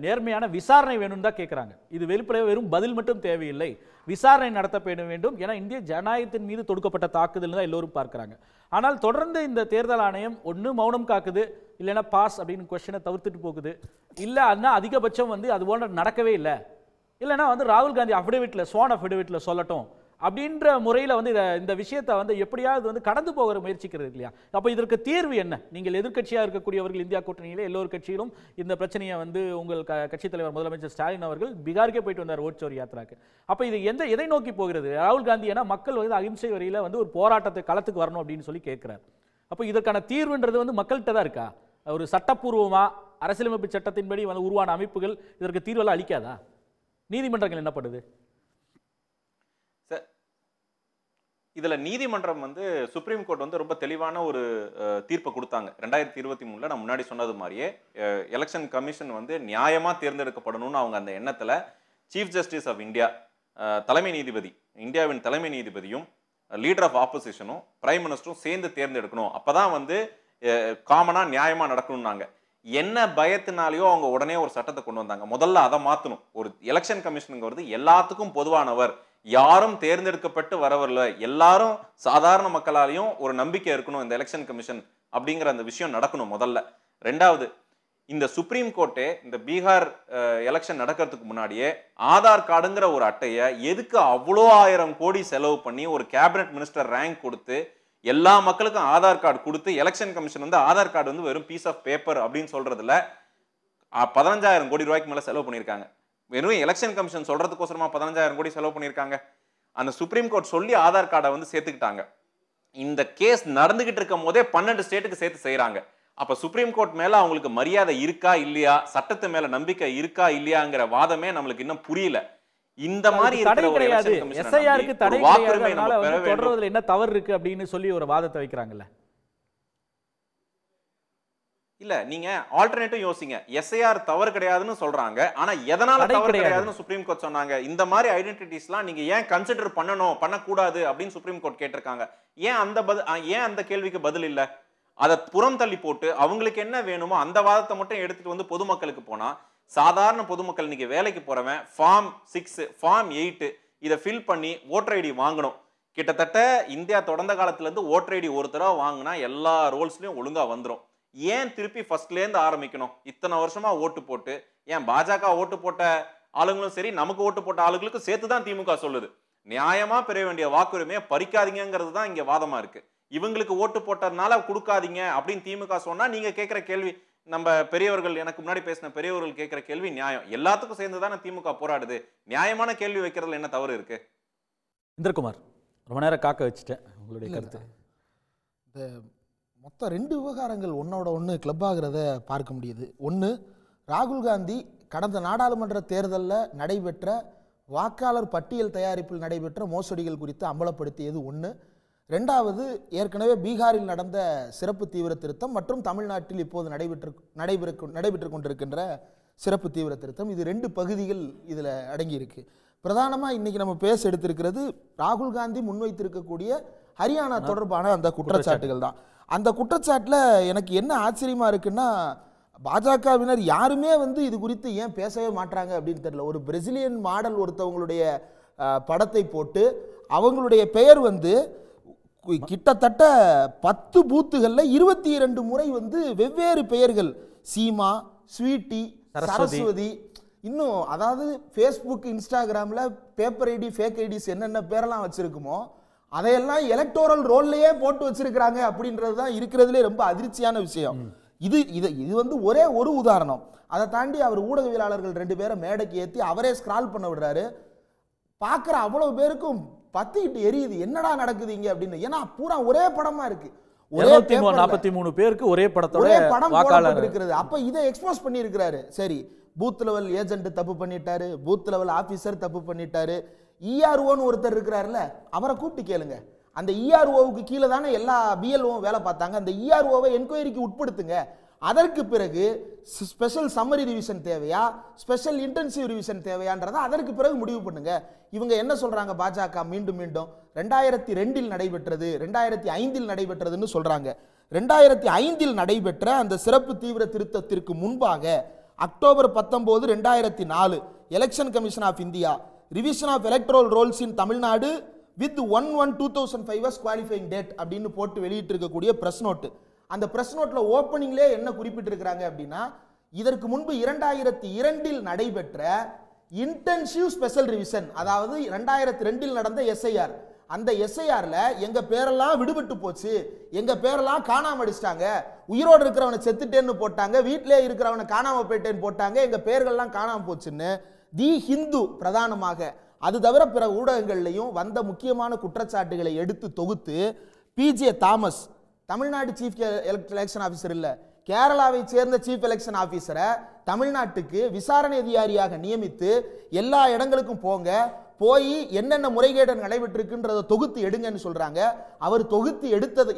நேர்மையான விசாரணை வேணும்னு தான் கேட்குறாங்க. இது வெளிப்படையாக வெறும் பதில் மட்டும் தேவையில்லை, விசாரணை நடத்தப்பட வேண்டும். ஏன்னா இந்திய ஜனநாயகத்தின் மீது தொடுக்கப்பட்ட தாக்குதல் தான் எல்லோரும் பார்க்குறாங்க. ஆனால் தொடர்ந்து இந்த தேர்தல் ஆணையம் ஒன்று மௌனம் காக்குது, இல்லைன்னா பாஸ் அப்படின்னு கொஸ்டினை தவிர்த்துட்டு போகுது, இல்லை அண்ணா அதிகபட்சம் வந்து அது போன்ற நடக்கவே இல்லை, இல்லைன்னா வந்து ராகுல் காந்தி அஃபிடவிட்டில் ஸ்வான் அஃபிடவிட்டில் சொல்லட்டும் அப்படின்ற முறையில் வந்து இந்த விஷயத்தை வந்து எப்படியாவது வந்து கடந்து போகிற முயற்சிக்கிறது இல்லையா? அப்போ இதற்கு தீர்வு என்ன? நீங்கள் எதிர்க்கட்சியாக இருக்கக்கூடியவர்கள் இந்தியா கூட்டணியிலே எல்லோரு கட்சியிலும் இந்த பிரச்சனையை வந்து உங்கள் கட்சித் தலைவர் முதலமைச்சர் ஸ்டாலின் அவர்கள் பீகாருக்கே போயிட்டு வந்தார் ஓட்சோரி யாத்திராக்கு. அப்போ இது எதை நோக்கி போகிறது? ராகுல் காந்தி ஏன்னா மக்கள் வந்து அகிம்சை வரியில் வந்து ஒரு போராட்டத்தை களத்துக்கு வரணும் அப்படின்னு சொல்லி கேட்கிறார். அப்போ இதற்கான தீர்வுன்றது வந்து மக்கள்கிட்ட தான் இருக்கா? ஒரு சட்டப்பூர்வமாக அரசியலமைப்பு சட்டத்தின்படி வந்து உருவான அமைப்புகள் இதற்கு தீர்வெல்லாம் அளிக்காதா? நீதிமன்றங்கள் என்ன பண்ணுது? இதுல நீதிமன்றம் வந்து சுப்ரீம் கோர்ட் வந்து ரொம்ப தெளிவான ஒரு தீர்ப்பை கொடுத்தாங்க 2023. நான் முன்னாடி சொன்னது மாதிரியே எலெக்ஷன் கமிஷன் வந்து நியாயமா தேர்ந்தெடுக்கப்படணும்னு அவங்க அந்த எண்ணத்துல சீஃப் ஜஸ்டிஸ் ஆஃப் இந்தியா, தலைமை நீதிபதி, இந்தியாவின் தலைமை நீதிபதியும் லீடர் ஆஃப் ஆப்போசிஷனும் பிரைம் மினிஸ்டரும் சேர்ந்து தேர்ந்தெடுக்கணும், அப்பதான் வந்து காமனா நியாயமா நடக்கணும்னாங்க. என்ன பயத்தினாலேயோ அவங்க உடனே ஒரு சட்டத்தை கொண்டு வந்தாங்க. முதல்ல அதை மாத்தணும். ஒரு எலெக்ஷன் கமிஷனுங்கிறது எல்லாத்துக்கும் பொதுவானவர், யாரும் தேர்ந்தெடுக்கப்பட்டு வரவில்லை, எல்லாரும் சாதாரண மக்களாலையும் ஒரு நம்பிக்கை இருக்கணும் இந்த எலெக்ஷன் கமிஷன் அப்படிங்கிற அந்த விஷயம் நடக்கணும் முதல்ல. ரெண்டாவது, இந்த சுப்ரீம் கோர்ட்டே இந்த பீகார் எலெக்ஷன் நடக்கிறதுக்கு முன்னாடியே ஆதார் கார்டுங்கிற ஒரு அட்டையை எதுக்கு அவ்வளோ 1000 கோடி செலவு பண்ணி ஒரு கேபினட் மினிஸ்டர் ரேங்க் கொடுத்து எல்லா மக்களுக்கும் ஆதார் கார்டு கொடுத்து எலெக்ஷன் கமிஷன் வந்து ஆதார் கார்டு வந்து வெறும் பீஸ் ஆஃப் பேப்பர் அப்படின்னு சொல்றதுல 15,000 கோடி ரூபாய்க்கு மேல செலவு பண்ணியிருக்காங்க. வெறும் எலெக்ஷன் கமிஷன் சொல்றதுக்கோசரமா 15,000 கோடி செலவு பண்ணியிருக்காங்க. அந்த சுப்ரீம் கோர்ட் சொல்லி ஆதார் கார்டை வந்து சேர்த்துக்கிட்டாங்க. இந்த கேஸ் நடந்துகிட்டு இருக்கும் போதே 12 ஸ்டேட்டுக்கு சேர்த்து செய்யறாங்க. அப்ப சுப்ரீம் கோர்ட் மேல அவங்களுக்கு மரியாதை இருக்கா இல்லையா, சட்டத்து மேல நம்பிக்கை இருக்கா இல்லையாங்கிற வாதமே நம்மளுக்கு இன்னும் புரியல. இந்த மாதிரி தடை கிடையாது, எஸ்ஐஆருக்கு தடை கிடையாது, தொடர்வதில் என்ன தவறு இருக்கு அப்படின்னு சொல்லி ஒரு வாதத்தை வைக்கிறாங்கல்ல. இல்ல, நீங்க ஆல்டர்னேட்டிவ் யோசிங்க. எஸ்ஐஆர் தவறு கிடையாதுன்னு சொல்றாங்க, ஆனா எதனால தவறு கிடையாதுன்னு சுப்ரீம் கோர்ட் சொன்னாங்க. இந்த மாதிரி ஐடென்டிட்டிஸ்லாம் நீங்க ஏன் கன்சிடர் பண்ணணும், பண்ணக்கூடாது அப்படின்னு சுப்ரீம் கோர்ட் கேட்டிருக்காங்க. ஏன் அந்த கேள்விக்கு பதில் இல்ல? அதை புறம் தள்ளி போட்டு அவங்களுக்கு என்ன வேணுமோ அந்த வாதத்தை மட்டும் எடுத்துட்டு வந்து பொதுமக்களுக்கு போனா, சாதாரண பொதுமக்கள் இன்னைக்கு வேலைக்கு போறவன் ஃபார்ம் 6 ஃபார்ம் 8 இதை ஃபில் பண்ணி ஓட்டர் ஐடி வாங்கணும். கிட்டத்தட்ட இந்தியா தொடர்ந்த காலத்துல இருந்து ஓட்டர் ஐடி ஒரு தடவை வாங்கினா எல்லா ரோல்ஸ்லயும் ஒழுங்கா வந்துடும். ஏன் திருப்பி ஃபர்ஸ்ட்ல இருந்து ஆரம்பிக்கணும்? இத்தனை வருஷமா ஓட்டு போட்டு, ஏன் பாஜக ஓட்டு போட்ட ஆளுங்களும் சரி, நமக்கு ஓட்டு போட்ட ஆளுங்களுக்கும் சேர்த்துதான் திமுக சொல்லுது, நியாயமா பெற வேண்டிய வாக்குரிமையை பறிக்காதீங்கிறது தான் இங்க வாதமா இருக்கு. இவங்களுக்கு ஓட்டு போட்டதுனால கொடுக்காதீங்க அப்படின்னு திமுக சொன்னா, நீங்க கேட்கிற கேள்வி, நம்ம பெரியவர்கள், எனக்கு முன்னாடி பேசின பெரியவர்கள் கேட்கிற கேள்வி நியாயம். எல்லாத்துக்கும் சேர்ந்து தானே திமுக போராடுது. நியாயமான கேள்வி வைக்கிறதுல என்ன தவறு இருக்கு? இந்திரகுமார், ரொம்ப நேரம் காக்க வச்சுட்டேன், உங்களுடைய கருத்து. இந்த மொத்தம் 2 விவகாரங்கள் ஒன்னோட ஒன்று கிளப் ஆகிறத பார்க்க முடியுது. ஒன்று, ராகுல் காந்தி கடந்த நாடாளுமன்ற தேர்தலில் நடைபெற்ற வாக்காளர் பட்டியல் தயாரிப்பில் நடைபெற்ற மோசடிகள் குறித்து அம்பலப்படுத்தியது ஒன்று. ரெண்டாவது, ஏற்கனவே பீகாரில் நடந்த சிறப்பு தீவிர திருத்தம் மற்றும் தமிழ்நாட்டில் இப்போது நடைபெற்று கொண்டிருக்கின்ற சிறப்பு தீவிர திருத்தம். இது 2 பகுதிகள் இதில் அடங்கியிருக்கு. பிரதானமாக இன்றைக்கி நம்ம பேச எடுத்திருக்கிறது ராகுல் காந்தி முன்வைத்திருக்கக்கூடிய ஹரியானா தொடர்பான அந்த குற்றச்சாட்டுகள் தான். அந்த குற்றச்சாட்டில் எனக்கு என்ன ஆச்சரியமாக இருக்குன்னா, பாஜகவினர் யாருமே இது குறித்து ஏன் பேசவே மாட்டாங்க அப்படின்னு தெரியல. ஒரு பிரேசிலியன் மாடல் ஒருத்தவங்களுடைய படத்தை போட்டு அவங்களுடைய பெயர் கிட்டத்தட்ட 10 பூத்துகளில் 22 முறை வெவ்வேறு பெயர்கள், சீமா, ஸ்வீட்டி, சரஸ்வதி, இன்னும் அதாவது ஃபேஸ்புக், இன்ஸ்டாகிராமில் பேப்பர் ஐடி, ஃபேக் ஐடிஸ் என்னென்ன பேரெல்லாம் வச்சுருக்குமோ அதையெல்லாம் எலக்டோரல் ரோல்லையே போட்டு வச்சிருக்கிறாங்க அப்படின்றது தான் இருக்கிறதுலே ரொம்ப அதிர்ச்சியான விஷயம். இது ஒரே ஒரு உதாரணம். அதை தாண்டி அவர் ஊடகவியலாளர்கள் 2 பேரை மேடைக்கு ஏற்றி அவரே ஸ்க்ரால் பண்ண விடுறாரு. பார்க்குற அவ்வளவு பேருக்கும் பத்திக்கிட்டு எரியுது, என்னடா நடக்குது இங்க அப்படின்னு. ஏன்னா பூரா ஒரே படமா இருக்கு, ஒரே 43 பேருக்கு ஒரே படத்தோட படம் போடப்பட்டிருக்கிறது. அப்ப இதை எக்ஸ்போஸ் பண்ணி இருக்கிறாரு. சரி, பூத் லெவல் ஏஜென்ட் தப்பு பண்ணிட்டாரு, பூத் லெவல் ஆபீசர் தப்பு பண்ணிட்டாரு, இஆர்ஓன்னு ஒருத்தர் இருக்கிறாருல, அவரை கூப்பிட்டு கேளுங்க. அந்த இஆர்ஓவுக்கு கீழே தானே எல்லா பிஎல்ஓவும் வேலை பார்த்தாங்க. அந்த இஆர்ஓவை என்கொயரிக்கு உட்படுத்துங்க. அதற்கு பிறகு ஸ்பெஷல் சம்மரி ரிவிஷன் தேவையா, ஸ்பெஷல் இன்டென்சிவ் ரிவிஷன் தேவையான்றதை அதற்கு பிறகு முடிவு பண்ணுங்க. இவங்க என்ன சொல்றாங்க பாஜக மீண்டும் மீண்டும் 2002 நடைபெற்றது, 2005 நடைபெற்றதுன்னு சொல்றாங்க. 2005 நடைபெற்ற அந்த சிறப்பு தீவிர திருத்தத்திற்கு முன்பாக October 19, 2004 election commission of India revision of electoral rolls in Tamil Nadu with 1/1/2005 qualifying date அப்படின்னு போட்டு வெளியிட்டு இருக்கக்கூடிய பிரஸ் நோட்டு. அந்த பிரஸ் நோட்ல ஓப்பனிங்லேயே என்ன குறிப்பிட்டிருக்கிறாங்க அப்படின்னா, இதற்கு முன்பு 2002 நடைபெற்ற இன்டென்சிவ் ஸ்பெஷல் ரிவிஷன், அதாவது 2002 நடந்த எஸ்ஐஆர், அந்த எஸ்ஐஆர்ல எங்க பேரெல்லாம் விடுபட்டு போச்சு, எங்க பேரெல்லாம் காணாம அடிச்சிட்டாங்க, உயிரோடு இருக்கிறவனை செத்துட்டேன்னு போட்டாங்க, வீட்டிலே இருக்கிறவனை காணாம போயிட்டேன்னு போட்டாங்க, எங்க பேர்கள்லாம் காணாம போச்சுன்னு தி ஹிந்து பிரதானமாக, அது தவிர பிற ஊடகங்கள்லையும் வந்த முக்கியமான குற்றச்சாட்டுகளை எடுத்து தொகுத்து P J Thomas, Tamil Nadu chief election officer இல்ல, கேரளாவை சேர்ந்த சீஃப் எலெக்ஷன் ஆஃபீஸரை தமிழ்நாட்டுக்கு விசாரணை அதிகாரியாக நியமித்து எல்லா இடங்களுக்கும் போங்க, போய் என்னென்ன முறைகேடு நடைபெற்றிருக்குன்றதை தொகுத்து எடுங்கன்னு சொல்றாங்க. அவர் தொகுத்து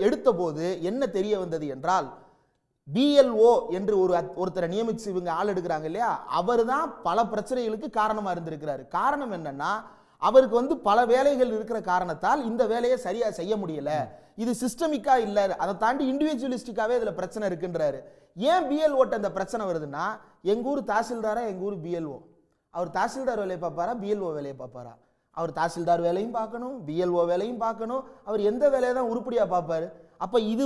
எடுத்த போது என்ன தெரிய வந்தது என்றால், பிஎல்ஓ என்று ஒருத்தரை நியமிச்சு இவங்க ஆள் எடுக்கிறாங்க இல்லையா, அவர் தான் பல பிரச்சனைகளுக்கு காரணமா இருந்திருக்கிறாரு. காரணம் என்னன்னா, அவருக்கு பல வேலைகள் இருக்கிற காரணத்தால் இந்த வேலையை சரியா செய்ய முடியல, இது சிஸ்டமிக்கா இல்ல, அதை தாண்டி இண்டிவிஜுவலிஸ்டிக்காவே இதுல பிரச்சனை இருக்குன்றாரு. ஏன் பிஎல்ஓட்ட அந்த பிரச்சனை வருதுன்னா, எங்க ஊர் தாசில்தாரா எங்க ஊர் பிஎல்ஓ, அவர் தாசில்தார் வேலையை பார்ப்பாரா பிஎல்ஓ வேலையை பார்ப்பாரா? அவர் தாசில்தார் வேலையும் பார்க்கணும், பிஎல்ஓ வேலையும் பார்க்கணும், அவர் எந்த வேலையை தான் உருப்படியா பார்ப்பாரு? அப்ப இது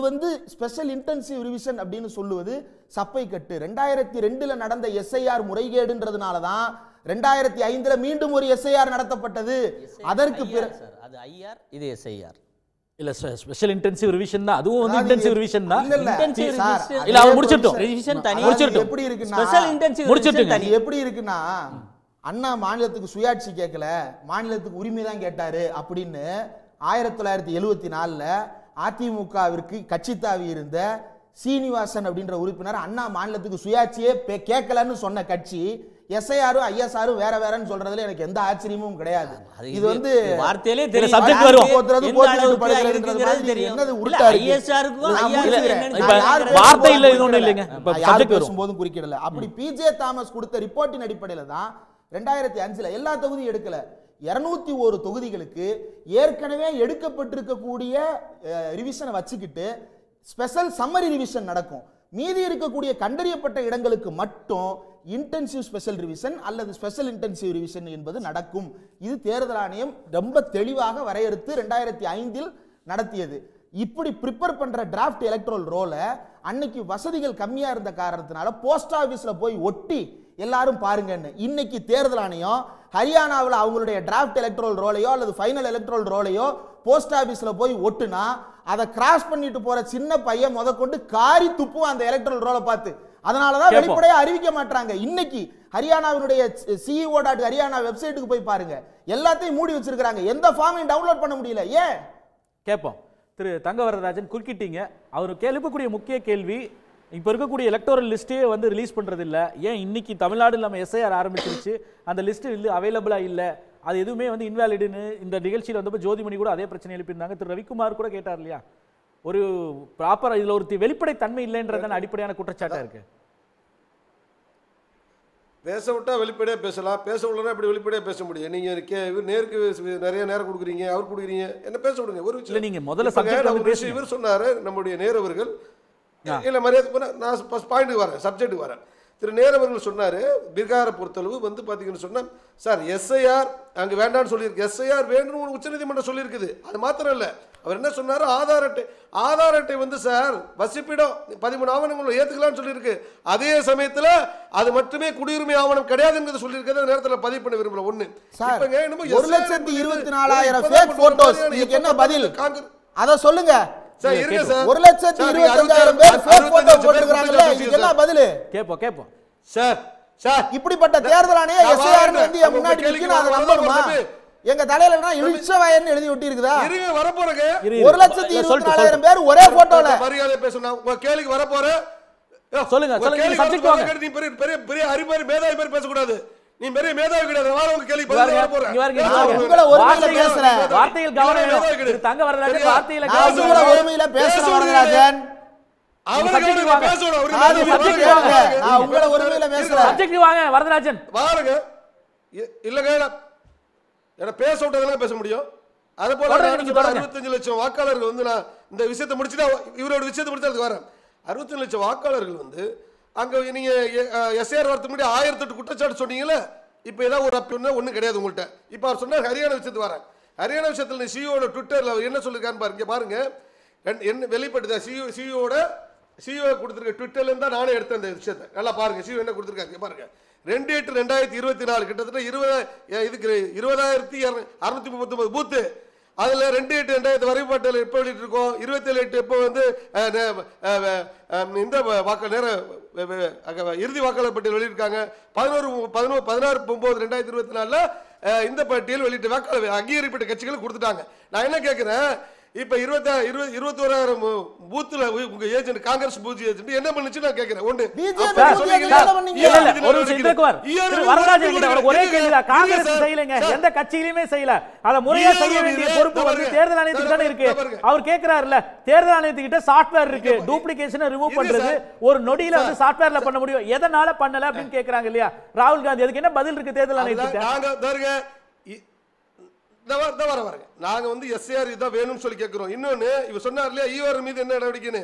ஸ்பெஷல் இன்டென்சிவ் ரிவிஷன் அப்படின்னு சொல்லுவது சப்பை கட்டு. 2002 நடந்த எஸ்ஐஆர் முறைகேடுன்றதுனால தான் 2005 மீண்டும் ஒரு எஸ்ஐஆர் நடத்தப்பட்டது. அதற்கு பிறகு அது ஐஆர், இது எஸ்ஐஆர் இல்ல ஸ்பெஷல் இன்டென்சிவ் ரிவிஷன் தான், அதுவும் இன்டென்சிவ் ரிவிஷன் தான். இல்ல அவர் முடிச்சிட்டோம், ரிவிஷன் தனியா முடிச்சிட்டோம். எப்படி இருக்குன்னா, ஸ்பெஷல் இன்டென்சிவ் முடிச்சிட்டுங்க. அது எப்படி இருக்குன்னா, அண்ணா மாநிலத்துக்கு சுயாட்சி கேட்கல, மாநிலத்துக்கு உரிமை தான் கேட்டாரு அப்படின்னு 1974 அதிமுகவிற்கு கட்சி தாவி இருந்த சீனிவாசன் அப்படின்ற உறுப்பினர் அண்ணா மாநிலத்துக்கு சுயாட்சியே கேட்கலன்னு சொன்ன கட்சி எஸ்ஐஆரும் ஐஎஸ்ஆரும் வேற வேறன்னு சொல்றதுல எனக்கு எந்த ஆச்சரியமும் கிடையாது. இது வார்த்தையிலே தெரியும், சப்ஜெக்ட் வரும், என்னது உருட்டா வார்த்தை இல்ல, இது ஒண்ணு இல்லைங்க, சப்ஜெக்ட் பேசும்போதும் குறிக்கிடல. அப்படி பிஜே தாமஸ் கொடுத்த ரிப்போர்ட்டின் அடிப்படையில தான் 2005 எல்லா தொகுதியும் எடுக்கல, 201 தொகுதிகளுக்கு ஏற்கனவே எடுக்கப்பட்டிருக்கக்கூடிய ரிவிஷனை வச்சுக்கிட்டு ஸ்பெஷல் சம்மரி ரிவிஷன் நடக்கும். மீதி இருக்கக்கூடிய கண்டறியப்பட்ட இடங்களுக்கு மட்டும் இன்டென்சிவ் ஸ்பெஷல் ரிவிஷன் அல்லது ஸ்பெஷல் இன்டென்சிவ் ரிவிஷன் என்பது நடக்கும். இது தேர்தல் ஆணையம் ரொம்ப தெளிவாக வரையறுத்து 2005 நடத்தியது. இப்படி ப்ரிப்பேர் பண்ற டிராஃப்ட் எலக்ட்ரல் ரோல அன்னைக்கு வசதிகள் கம்மியா இருந்த காரணத்தினால போஸ்ட் ஆபீஸ்ல போய் ஒட்டி எல்லாரும் பாருங்கன்னு, இன்னைக்கு தேர்தல் ஆணையம் ஹரியானாவில் அவங்களுடைய டிராஃப்ட் எலக்ட்ரல் ரோலையோ அல்லது ஃபைனல் எலக்ட்ரல் ரோலையோ போஸ்ட் ஆபீஸ்ல போய் ஒட்டுனா அதை கிராஸ் பண்ணிட்டு போற சின்ன பையன் முதற்கொண்டு காரி துப்பும் அந்த எலக்ட்ரல் ரோலை பார்த்து. அதனாலதான் வெளிப்படையா அறிவிக்க மாட்டாங்க. இன்னைக்கு ஹரியானாவினுடைய CEO.ஹரியானா வெப்சைட்டுக்கு போய் பாருங்க, எல்லாத்தையும் மூடி வச்சிருக்காங்க, எந்த ஃபார்மையும் டவுன்லோட் பண்ண முடியல. ஏன் கேட்போம். திரு தங்கவரராஜன் குறுக்கிட்டீங்க. அவர் எழுப்பக்கூடிய முக்கிய கேள்வி, இப்போ இருக்கக்கூடிய எலக்டோரல் லிஸ்ட்டே ரிலீஸ் பண்ணுறது இல்லை, ஏன் இன்னைக்கு தமிழ்நாடு நம்ம எஸ்ஐஆர் ஆரம்பிச்சிருச்சு, அந்த லிஸ்ட்டு இல்லை, அவைலபிளாக இல்லை, அது எதுவுமே இன்வாலிடுன்னு இந்த நிகழ்ச்சியில் வந்தப்போ ஜோதிமணி கூட அதே பிரச்சனை எழுப்பியிருந்தாங்க. திரு ரவிக்குமார் கூட கேட்டார் இல்லையா, ஒரு ப்ராப்பர் இதில் ஒரு வெளிப்படை தன்மை இல்லைன்றதான அடிப்படையான குற்றச்சாட்டாக இருக்கு. பேச விட்டா வெளிப்படையாக பேசலாம், பேச விடலாம் இப்படி வெளிப்படையாக பேச முடியும். நீங்கள் நேருக்கு நிறைய நேரம் கொடுக்குறீங்க, அவர் கொடுக்குறீங்க, என்ன பேச விடுங்க. ஒரு விஷயம் நீங்கள் முதல்ல சப்ஜெக்ட் இவர் சொன்னார், நம்முடைய நேரவர்கள் இல்லை மரியாதை, நான் பாயிண்ட்டுக்கு வரேன், சப்ஜெக்ட்டுக்கு வரேன். திரு நேரவர்கள் சொன்னார், பீகாரை பொறுத்தளவு பார்த்தீங்கன்னு சொன்னால், சார் எஸ்ஐஆர் அங்கே வேண்டான்னு சொல்லியிருக்கு, எஸ்ஐஆர் வேணும்னு உச்சநீதிமன்றம் சொல்லியிருக்குது. அது மாத்திரம் இல்லை, அவர் என்ன சொன்னார், ஆதார் அட்டை சார் வசிப்பிடம் 13 ஆவணங்கள் ஏற்றுக்கலாம்னு சொல்லியிருக்கு. அதே சமயத்தில் அது மட்டுமே குடியுரிமை ஆவணம் கிடையாதுங்கிறது சொல்லியிருக்கிறது நேரத்தில் பதிவு பண்ண விரும்பல. ஒன்று 1,24,000 ஃபேக் போட்டோஸ், இதுக்கு என்ன பதில் அதை சொல்லுங்க. 1,25,000 பேர் ஃபேக் போட்டோ போட்டுருக்காங்கல்ல, இதுக்கு என்ன பதில்? கேப்போம் சார். இப்படிப்பட்ட தேர்தல் ஆணையம் எஸ்ஐஆர் முன்னாடி நிக்கணும், அதை நம்பணுமா? எங்க தலையில இழிச்சவாயன்னு எழுதி ஒட்டி இருக்குதா? இருங்க, வரப்போறங்க. 1,24,000 பேர் ஒரே போட்டோல. மரியாதை பேசணும், உங்க கேள்விக்கு வரப்போற. சொல்லுங்க சப்ஜெக்ட் வாங்க. நீ பெரிய அறிவாளி மேதாவி பேர் பேசக்கூடாது, நீ பெரிய மேதாவி கிடையாது. வார உங்க கேள்வி பதில் வர போறேன். உங்கள ஒருமையில பேசுறேன், வார்த்தைகள் கவனம். தங்க வரலாறு வார்த்தையில உங்கள ஒருமையில பேசுறேன் வரதராஜன். நான் உங்களோட உரிமையில பேசுறேன். சப்ஜெக்ட் வாங்க வரதராஜன். வாருங்க. இல்லங்க என்ன பேச விட்டதெல்லாம் பேச முடியும். அதே போல 65 லட்சம் வாக்காளர்கள் வந்து நான் இந்த விஷயத்தை முடிச்சுட்டா இவரோட விஷயத்தை முடிச்சதுக்கு வரேன். 65 லட்சம் வாக்காளர்கள் வந்து அங்க நீங்க எஸ்ஏஆர் வரதுக்கு முன்னாடி 1008 குற்றச்சாட்டு சொன்னீங்கல்ல. இப்போ ஏதாவது ஒரு அப்படின்னா ஒன்றும் கிடையாது உங்கள்கிட்ட. இப்போ அவர் சொன்னார் ஹரியானா விஷயத்துக்கு வரேன். ஹரியானா விஷயத்தில் சிஓட ட்விட்டரில் அவர் என்ன சொல்லியிருக்காருன்னு பாருங்க. பாருங்க என்ன வெளிப்பட்டுதா சிஓ கொடுத்துருக்க ட்விட்டர்லேருந்து தான் நானே எடுத்தேன் இந்த விஷயத்தை. நல்லா பாருங்க சிஓ என்ன கொடுத்துருக்காங்க பாருங்க. 2/8/2024 கிட்டத்தட்ட 20,639 பூத்து. அதில் 2/8/2000 வரைபட்டியல் எப்போ வெளியிட்டு இருக்கோம், 27/8 எப்போ வந்து இந்த இறுதி வாக்காளர் பட்டியல் வெளியிட்டிருக்காங்க. 16/9/2024 இந்த பட்டியல் வெளியிட்ட வாக்காளர் அங்கீகரிக்கப்பட்ட கட்சிகள் கொடுத்துட்டாங்க. நான் என்ன கேட்குறேன், இப்போ 21,000 பூத்துல உங்க ஏஜென்ட் காங்கிரஸ் பூத் ஏஜென்ட் என்ன பண்ணுச்சு நான் கேட்கிறேன். ஒண்ணு ஒரே கேள்விதான். காங்கிரஸ் செய்யலைங்க, எந்த கட்சியிலுமே செய்யல. அத முறையா செய்ய வேண்டிய பொறுப்பு வந்து தேர்தல் ஆணையத்துக்கு தானே இருக்கு. அவர் கேக்குறாருல, தேர்தல் ஆணையத்துக்கிட்ட சாஃப்ட்வேர் இருக்கு, டூப்ளிகேஷனை ரிமூவ் பண்றது ஒரு நொடியில வந்து சாஃப்ட்வேர்ல பண்ண முடியும், எதனால பண்ணல அப்படின்னு கேக்குறாங்க இல்லையா ராகுல் காந்தி. அதுக்கு என்ன பதில் இருக்கு தேர்தல் ஆணையத்துக்கு? நாங்க வந்து எஸ்ஏஆர் இதான் வேணும்னு சொல்லி கேட்கிறோம். இன்னொன்னு இவர் சொன்னார் இல்லையா ஈஆர் மீது என்ன நடவடிக்கைன்னு.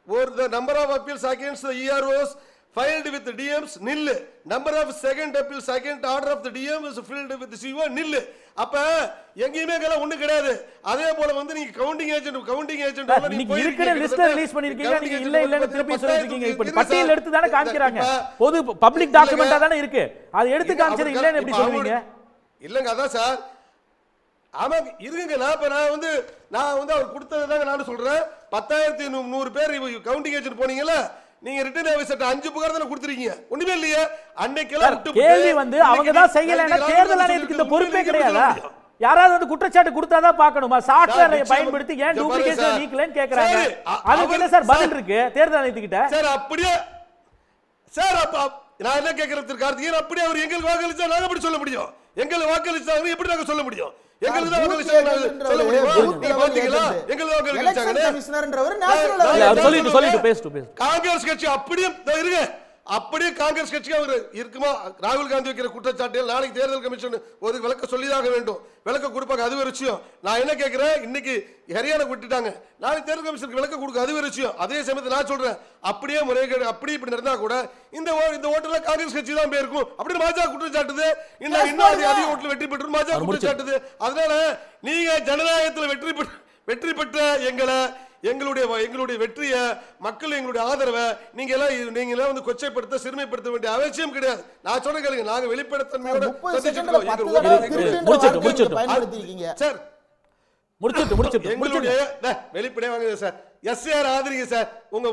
ஒரு the number of appeals against the EROs filed with the DMs nil. Number of second appeals second order of the DM is filed with the CO nil. அப்ப எங்கேயுமே ஒண்ணு கிடையாது. அதே போல வந்து நீங்க கவுண்டிங் ஏஜென்ட் நீங்க இருக்கிற லிஸ்ட் ரிலீஸ் பண்ணிருக்கீங்க, நீங்க இல்ல இல்லன்னு திருப்பி சொல்லிருக்கீங்க. இப்ப பட்டியல் எடுத்து தானே காமிக்கறாங்க, பொது பப்ளிக் டாக்குமெண்டா தானே இருக்கு. அது எடுத்து காமிச்சது இல்லன்னு எப்படி சொல்றீங்க? இல்லங்க அதான் சார். ஆமா இருங்க. நான் வந்து அவர் கொடுத்ததுதாங்க நானும் சொல்றேன். 10,100 பேர் கவுண்டிங் ஏஜென்ட் போனீங்கல்ல, நீங்க ரிட்டர்ன் ஆபீசர்ட்ட 5 புகார் தான கொடுத்துறீங்க. ஒண்ணுமே இல்லையே. அன்னைக்கெல்லாம் கேள்வி வந்து அவங்க தான் செய்யலன்னா தேர்தல் ஆணையத்துக்கு இந்த பொறுப்பே கிடையாதா? யாராவது வந்து குற்றச்சாட்டு கொடுத்தாதான் பார்க்கணுமா? சாஃப்ட்வேரை பயன்படுத்தி ஏன் டூப்ளிகேஷன் நீக்கலன்னு கேக்குறாங்க. அதுக்கு என்ன சார் பதில் இருக்கு தேர்தல் ஆணையத்துக்கிட்ட? சார் அப்படியே சார் நான் என்ன கேக்குறது கார்த்திகேயன், அப்படியே அவர் எங்களுக்கு வாக்களிச்சா நாங்க எப்படி சொல்ல முடியும்? எங்களுக்கு வாக்களிச்சா எப்படி நாங்க சொல்ல முடியும்? எங்களுக்கு தான் வாக்களிச்சாங்க சொல்ல முடியுமா? நீங்க பாத்தீங்களா எங்களுக்கு வாக்களிச்சாங்க கமிஷனர்ன்றவர் நேஷனல் சொல்லிட்டு பேசு. காங்கிரஸ் கட்சி அப்படியே இருங்க. அப்படியே காங்கிரஸ் கட்சி அவர் இருக்குமா? ராகுல் காந்தி வைக்கிற குற்றச்சாட்டில் நாளைக்கு தேர்தல் கமிஷன் ஒரு விளக்க சொல்லிதாக வேண்டும், விளக்க கொடுப்பாங்க. அது ஒரு விஷயம். நான் என்ன கேட்கிறேன், இன்னைக்கு ஹரியானா விட்டுட்டாங்க, நாளைக்கு தேர்தல் கமிஷனுக்கு விளக்க கொடுக்க, அது ஒரு விஷயம். அதே சமயத்தில் நான் சொல்றேன், அப்படியே முறைகேடு அப்படி இப்படி நடந்தா கூட இந்த ஓட்டுல காங்கிரஸ் கட்சி தான் போயிருக்கும் அப்படின்னு பாஜக குற்றச்சாட்டுது. இன்னும் அதிக ஓட்டுல வெற்றி பெற்று பாஜக குற்றச்சாட்டுது. அதனால நீங்க ஜனநாயகத்தில் வெற்றி பெற்ற எங்களுடைய வெற்றியை மக்கள் எங்களுடைய ஆதரவை நீங்க எல்லாம் வந்து கொச்சைப்படுத்த சிறுமைப்படுத்த வேண்டிய அவசியம் கிடையாது. நான் சொல்ல கேளுங்க, நாங்க வெளிப்படைத்தன்மையோட வெளிப்படையா வாங்க சார். SAR ஆதரிங்க sir. உங்க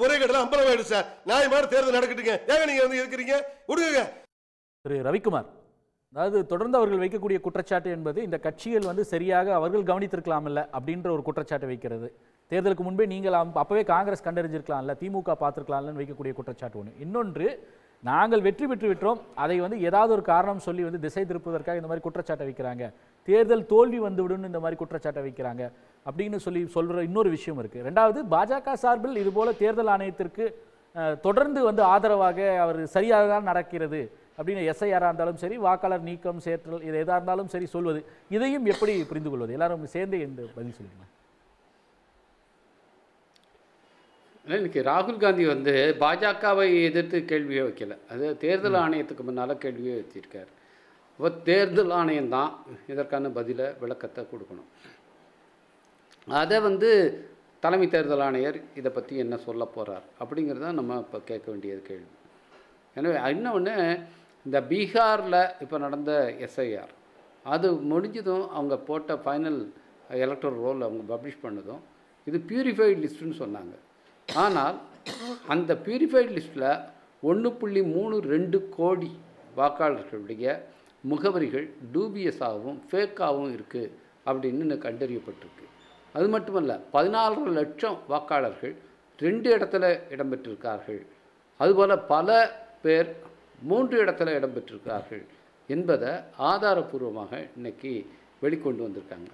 முறைகேடுல அம்பலமாயிடு சார். நியாயமான தேர்தல் நடக்கட்டுங்க. ஏங்க நீங்க வந்து இருக்கிறீங்க விடுங்க. திரு ரவிக்குமார், அதாவது தொடர்ந்து அவர்கள் வைக்கக்கூடிய குற்றச்சாட்டு என்பது இந்த கட்சிகள் வந்து சரியாக அவர்கள் கவனித்திருக்கலாம் இல்லை அப்படின்ற ஒரு குற்றச்சாட்டை வைக்கிறது. தேர்தலுக்கு முன்பே நீங்கள் அப்பவே காங்கிரஸ் கண்டறிஞ்சிருக்கலாம்ல, திமுக பார்த்துருக்கலாம்லன்னு வைக்கக்கூடிய குற்றச்சாட்டு ஒன்று. இன்னொன்று, நாங்கள் வெற்றி பெற்று விட்டோம், அதை வந்து ஏதாவது ஒரு காரணம் சொல்லி வந்து திசை திருப்புவதற்காக இந்த மாதிரி குற்றச்சாட்டை வைக்கிறாங்க, தேர்தல் தோல்வி வந்துவிடும் இந்த மாதிரி குற்றச்சாட்டை வைக்கிறாங்க அப்படின்னு சொல்ற இன்னொரு விஷயம் இருக்கு. ரெண்டாவது, பாஜக சார்பில் இதுபோல தேர்தல் ஆணையத்திற்கு தொடர்ந்து வந்து ஆதரவாக அவர் சரியாக தான் நடக்கிறது அப்படின்னு எஸ்ஐஆராக இருந்தாலும் சரி, வாக்காளர் நீக்கம் சேர்த்தல் இது எதாக இருந்தாலும் சரி சொல்வது, இதையும் எப்படி புரிந்து கொள்வது? எல்லாரும் சேர்ந்து இந்த பதில் சொல்லுங்க. இன்னைக்கு ராகுல் காந்தி வந்து பாஜகவை எதிர்த்து கேள்வியே வைக்கல, அது தேர்தல் ஆணையத்துக்கு முன்னால் கேள்வியே வச்சிருக்கார். இப்போ தேர்தல் ஆணையம் தான் இதற்கான பதிலை விளக்கத்தை கொடுக்கணும். அதை வந்து தலைமை தேர்தல் ஆணையர் இதை பற்றி என்ன சொல்ல போகிறார் அப்படிங்கிறத நம்ம இப்போ கேட்க வேண்டியது கேள்வி. எனவே இன்னொன்று, இந்த பீகாரில் இப்போ நடந்த எஸ்ஐஆர் அது முடிஞ்சதும் அவங்க போட்ட ஃபைனல் எலக்ட்ரல் ரோல் அவங்க பப்ளிஷ் பண்ணதும் இது பியூரிஃபைடு லிஸ்ட்டுன்னு சொன்னாங்க. ஆனால் அந்த பியூரிஃபைடு லிஸ்ட்டில் 1.32 கோடி வாக்காளர்களுடைய முகவரிகள் டூபியஸாகவும் ஃபேக்காகவும் இருக்குது அப்படின்னு கண்டறியப்பட்டிருக்கு. அது மட்டுமல்ல, 14 லட்சம் வாக்காளர்கள் 2 இடத்துல இடம்பெற்றிருக்கார்கள். அதுபோல் பல பேர் 3 இடத்துல இடம்பெற்றிருக்கார்கள் என்பதை ஆதாரபூர்வமாக இன்னைக்கு வெளிக்கொண்டு வந்திருக்காங்க.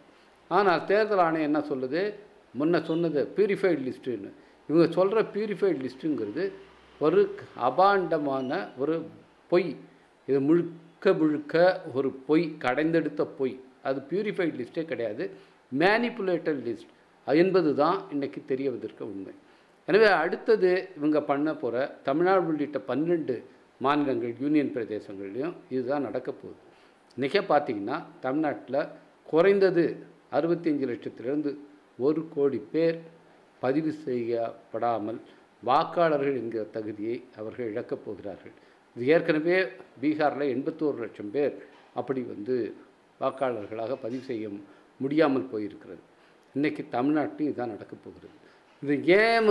ஆனால் தேர்தல் ஆணையம் என்ன சொல்லுது, முன்ன சொன்னது பியூரிஃபைடு லிஸ்ட்டுன்னு, இவங்க சொல்கிற பியூரிஃபைட் லிஸ்ட்டுங்கிறது ஒரு அபாண்டமான ஒரு பொய். இது முழுக்க முழுக்க ஒரு பொய், கடைந்தெடுத்த பொய். அது பியூரிஃபைட் லிஸ்ட்டே கிடையாது, மேனிப்புலேட்டட் லிஸ்ட் என்பது தான் இன்றைக்கி தெரிய வந்திருக்க உண்மை. எனவே அடுத்தது இவங்க பண்ண போகிற தமிழ்நாடு உள்ளிட்ட 12 மாநிலங்கள் யூனியன் பிரதேசங்கள்லையும் இதுதான் நடக்க போகுது. இன்றைக்கே பார்த்திங்கன்னா தமிழ்நாட்டில் குறைந்தது 65 லட்சத்திலிருந்து 1 கோடி பேர் பதிவு செய்யப்படாமல் வாக்காளர்கள் என்கிற தகுதியை அவர்கள் இழக்கப் போகிறார்கள். இது ஏற்கனவே பீகாரில் 81 லட்சம் பேர் அப்படி வாக்காளர்களாக பதிவு செய்ய முடியாமல் போயிருக்கிறது. இன்றைக்கி தமிழ்நாட்டிலும் இதுதான் நடக்கப் போகிறது. இது ஏன்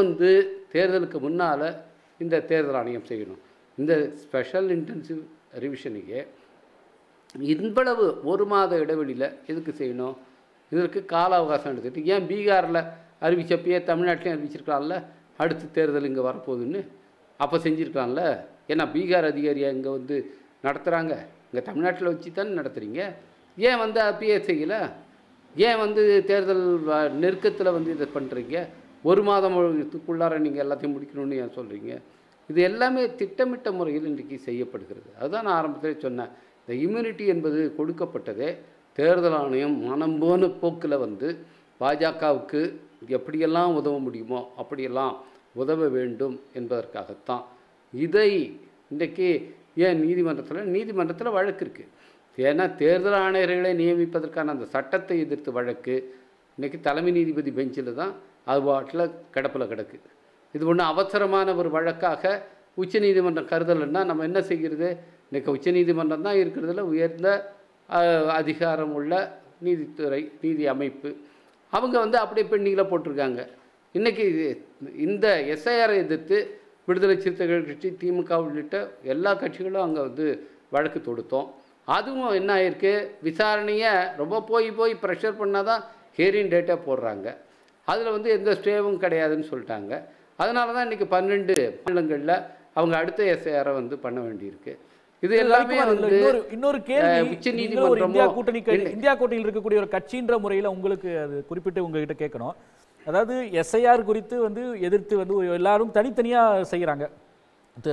தேர்தலுக்கு முன்னால் இந்த தேர்தல் ஆணையம் செய்யணும்? இந்த ஸ்பெஷல் இன்டென்சிவ் ரிவிஷனையே இவ்வளவு 1 மாத இடைவெளியில் எதுக்கு செய்யணும்? இதற்கு கால அவகாசம் எடுத்துக்கிட்டு ஏன் பீகாரில் அறிவிச்சப்பயே தமிழ்நாட்டிலையும் அறிவிச்சிருக்கலாம்ல அடுத்த தேர்தல் இங்கே வரப்போகுதுன்னு? அப்போ செஞ்சுருக்கலாம்ல. ஏன்னா பீகார் அதிகாரியாக இங்கே நடத்துகிறாங்க, இங்கே தமிழ்நாட்டில் வச்சு தானே நடத்துகிறீங்க. ஏன் அப்பயே செய்யலை? ஏன் தேர்தல் நெருக்கத்தில் இதை பண்ணுறீங்க? 1 மாதத்துக்குள்ளார நீங்கள் எல்லாத்தையும் முடிக்கணும்னு ஏன் சொல்கிறீங்க? இது எல்லாமே திட்டமிட்ட முறையில் இன்றைக்கி செய்யப்படுகிறது. அதுதான் நான் ஆரம்பத்திலே சொன்னேன். இந்த இம்யூனிட்டி என்பது கொடுக்கப்பட்டதே தேர்தல் ஆணையம் மனம் போன போக்கில் பாஜகவுக்கு எப்படியெல்லாம் உதவ முடியுமோ அப்படியெல்லாம் உதவ வேண்டும் என்பதற்காகத்தான். இதை இன்றைக்கி ஏன் நீதிமன்றத்தில் வழக்கு இருக்குது. ஏன்னா தேர்தல் ஆணையர்களை நியமிப்பதற்கான அந்த சட்டத்தை எதிர்த்து வழக்கு இன்றைக்கி தலைமை நீதிபதி பெஞ்சில் தான் அது பாட்டில் கிடப்பில் கிடக்கு. இது ஒன்றும் அவசரமான ஒரு வழக்காக உச்சநீதிமன்றம் கருதலைன்னா நம்ம என்ன செய்கிறது? இன்றைக்கி உச்சநீதிமன்றம் தான் இருக்கிறதுல உயர்ந்த அதிகாரம் உள்ள நீதித்துறை, நீதி அமைப்பு. அவங்க அப்படியே பெண்டிங்கில் போட்டிருக்காங்க. இன்றைக்கி இந்த எஸ்ஐஆரை எதிர்த்து விடுதலை சிறுத்தைகள் கட்சி, திமுக உள்ளிட்ட எல்லா கட்சிகளும் அங்கே வழக்கு தொடுத்தோம். அதுவும் என்ன ஆயிருக்கு? விசாரணையை ரொம்ப போய் ப்ரெஷர் பண்ணால் தான் ஹியரிங் டேட்டே போடுறாங்க. அதில் எந்த ஸ்டேவும் கிடையாதுன்னு சொல்லிட்டாங்க. அதனால தான் இன்றைக்கி 12 மாநிலங்களில் அவங்க அடுத்த எஸ்ஐஆரை பண்ண வேண்டியிருக்கு. இது எல்லாமே இன்னொரு கேள்வி, இந்தியா கூட்டணியில் இருக்கக்கூடிய ஒரு கட்சின்ற முறையில் உங்களுக்கு அது குறிப்பிட்டு உங்ககிட்ட கேட்கணும். அதாவது எஸ்ஐஆர் குறித்து எதிர்த்து எல்லாரும் தனித்தனியாக செய்கிறாங்க.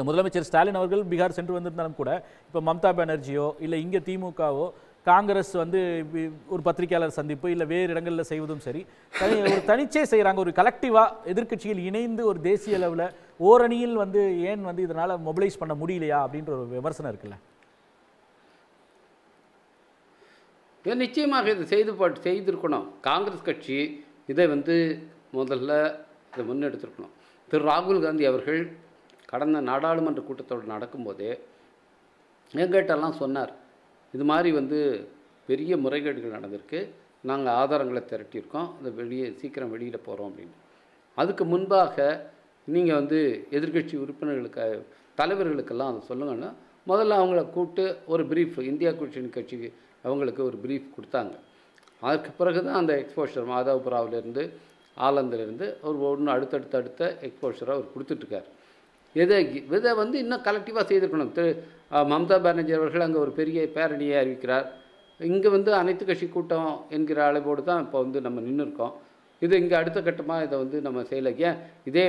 முதலமைச்சர் ஸ்டாலின் அவர்கள் பீகார் சென்று வந்திருந்தாலும் கூட இப்போ மம்தா பானர்ஜியோ இல்லை இங்கே திமுகவோ காங்கிரஸ் ஒரு பத்திரிகையாளர் சந்திப்பு இல்லை வேறு இடங்களில் செய்வதும் சரி, ஒரு தனிச்சே செய்கிறாங்க. ஒரு கலெக்டிவாக எதிர்க்கட்சியில் இணைந்து ஒரு தேசிய அளவில் ஓரணியில் ஏன் இதனால் மொபிலைஸ் பண்ண முடியலையா அப்படின்ற ஒரு விமர்சனம் இருக்குல்ல? நிச்சயமாக இது செய்திருக்கணும். காங்கிரஸ் கட்சி இதை முதல்ல இதை முன்னெடுத்திருக்கணும். திரு ராகுல் காந்தி அவர்கள் கடந்த நாடாளுமன்ற கூட்டத்தோடு நடக்கும்போதே எங்கிட்டெல்லாம் சொன்னார், இது மாதிரி பெரிய முறைகேடுகள் நடந்திருக்கு, நாங்கள் ஆதாரங்களை திரட்டியிருக்கோம், அதை சீக்கிரம் வெளியிட போகிறோம் அப்படின்னு. அதுக்கு முன்பாக நீங்கள் எதிர்க்கட்சி உறுப்பினர்களுக்கு தலைவர்களுக்கெல்லாம் அதை சொல்லுங்கன்னா முதல்ல அவங்கள கூப்பிட்டு ஒரு ப்ரீஃப், இந்தியா கூட்டணி கட்சிக்கு அவங்களுக்கு ஒரு ப்ரீஃப் கொடுத்தாங்க. அதுக்கு பிறகு தான் அந்த எக்ஸ்போஷர் மாதவபுராவிலேருந்து ஆலந்திலேருந்து ஒன்று அடுத்தடுத்த எக்ஸ்போஷரை அவர் கொடுத்துட்ருக்கார். இதை இன்னும் கலெக்டிவாக செய்திருக்கணும். மம்தா பானர்ஜி அவர்கள் அங்கே ஒரு பெரிய பேரணியை அறிவிக்கிறார். இங்கே அனைத்து கட்சி கூட்டம் என்கிற அளவோடு தான் இப்போ நம்ம நின்றுருக்கோம். இது இங்கே அடுத்த கட்டமாக இதை நம்ம செய்யலை. ஏன் இதே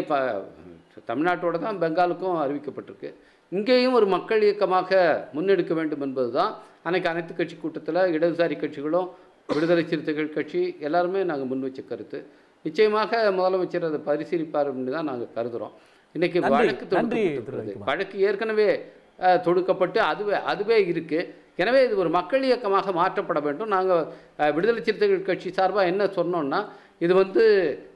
தமிழ்நாட்டோடு தான் பெங்காலுக்கும் அறிவிக்கப்பட்டிருக்கு. இங்கேயும் ஒரு மக்கள் இயக்கமாக முன்னெடுக்க வேண்டும் என்பது தான் அன்றைக்கி அனைத்து கட்சி கூட்டத்தில் இடதுசாரி கட்சிகளும் விடுதலை சிறுத்தைகள் கட்சி எல்லாருமே நாங்கள் முன் வச்ச கருத்து. நிச்சயமாக முதலமைச்சர் அதை பரிசீலிப்பார் அப்படின்னு தான் நாங்கள் கருதுகிறோம். இன்றைக்கி வழக்கு ஏற்கனவே தொடுக்கப்பட்டு அதுவே இருக்குது. எனவே இது ஒரு மக்கள் இயக்கமாக மாற்றப்பட வேண்டும். நாங்கள் விடுதலை சிறுத்தைகள் கட்சி சார்பாக என்ன சொன்னோன்னா,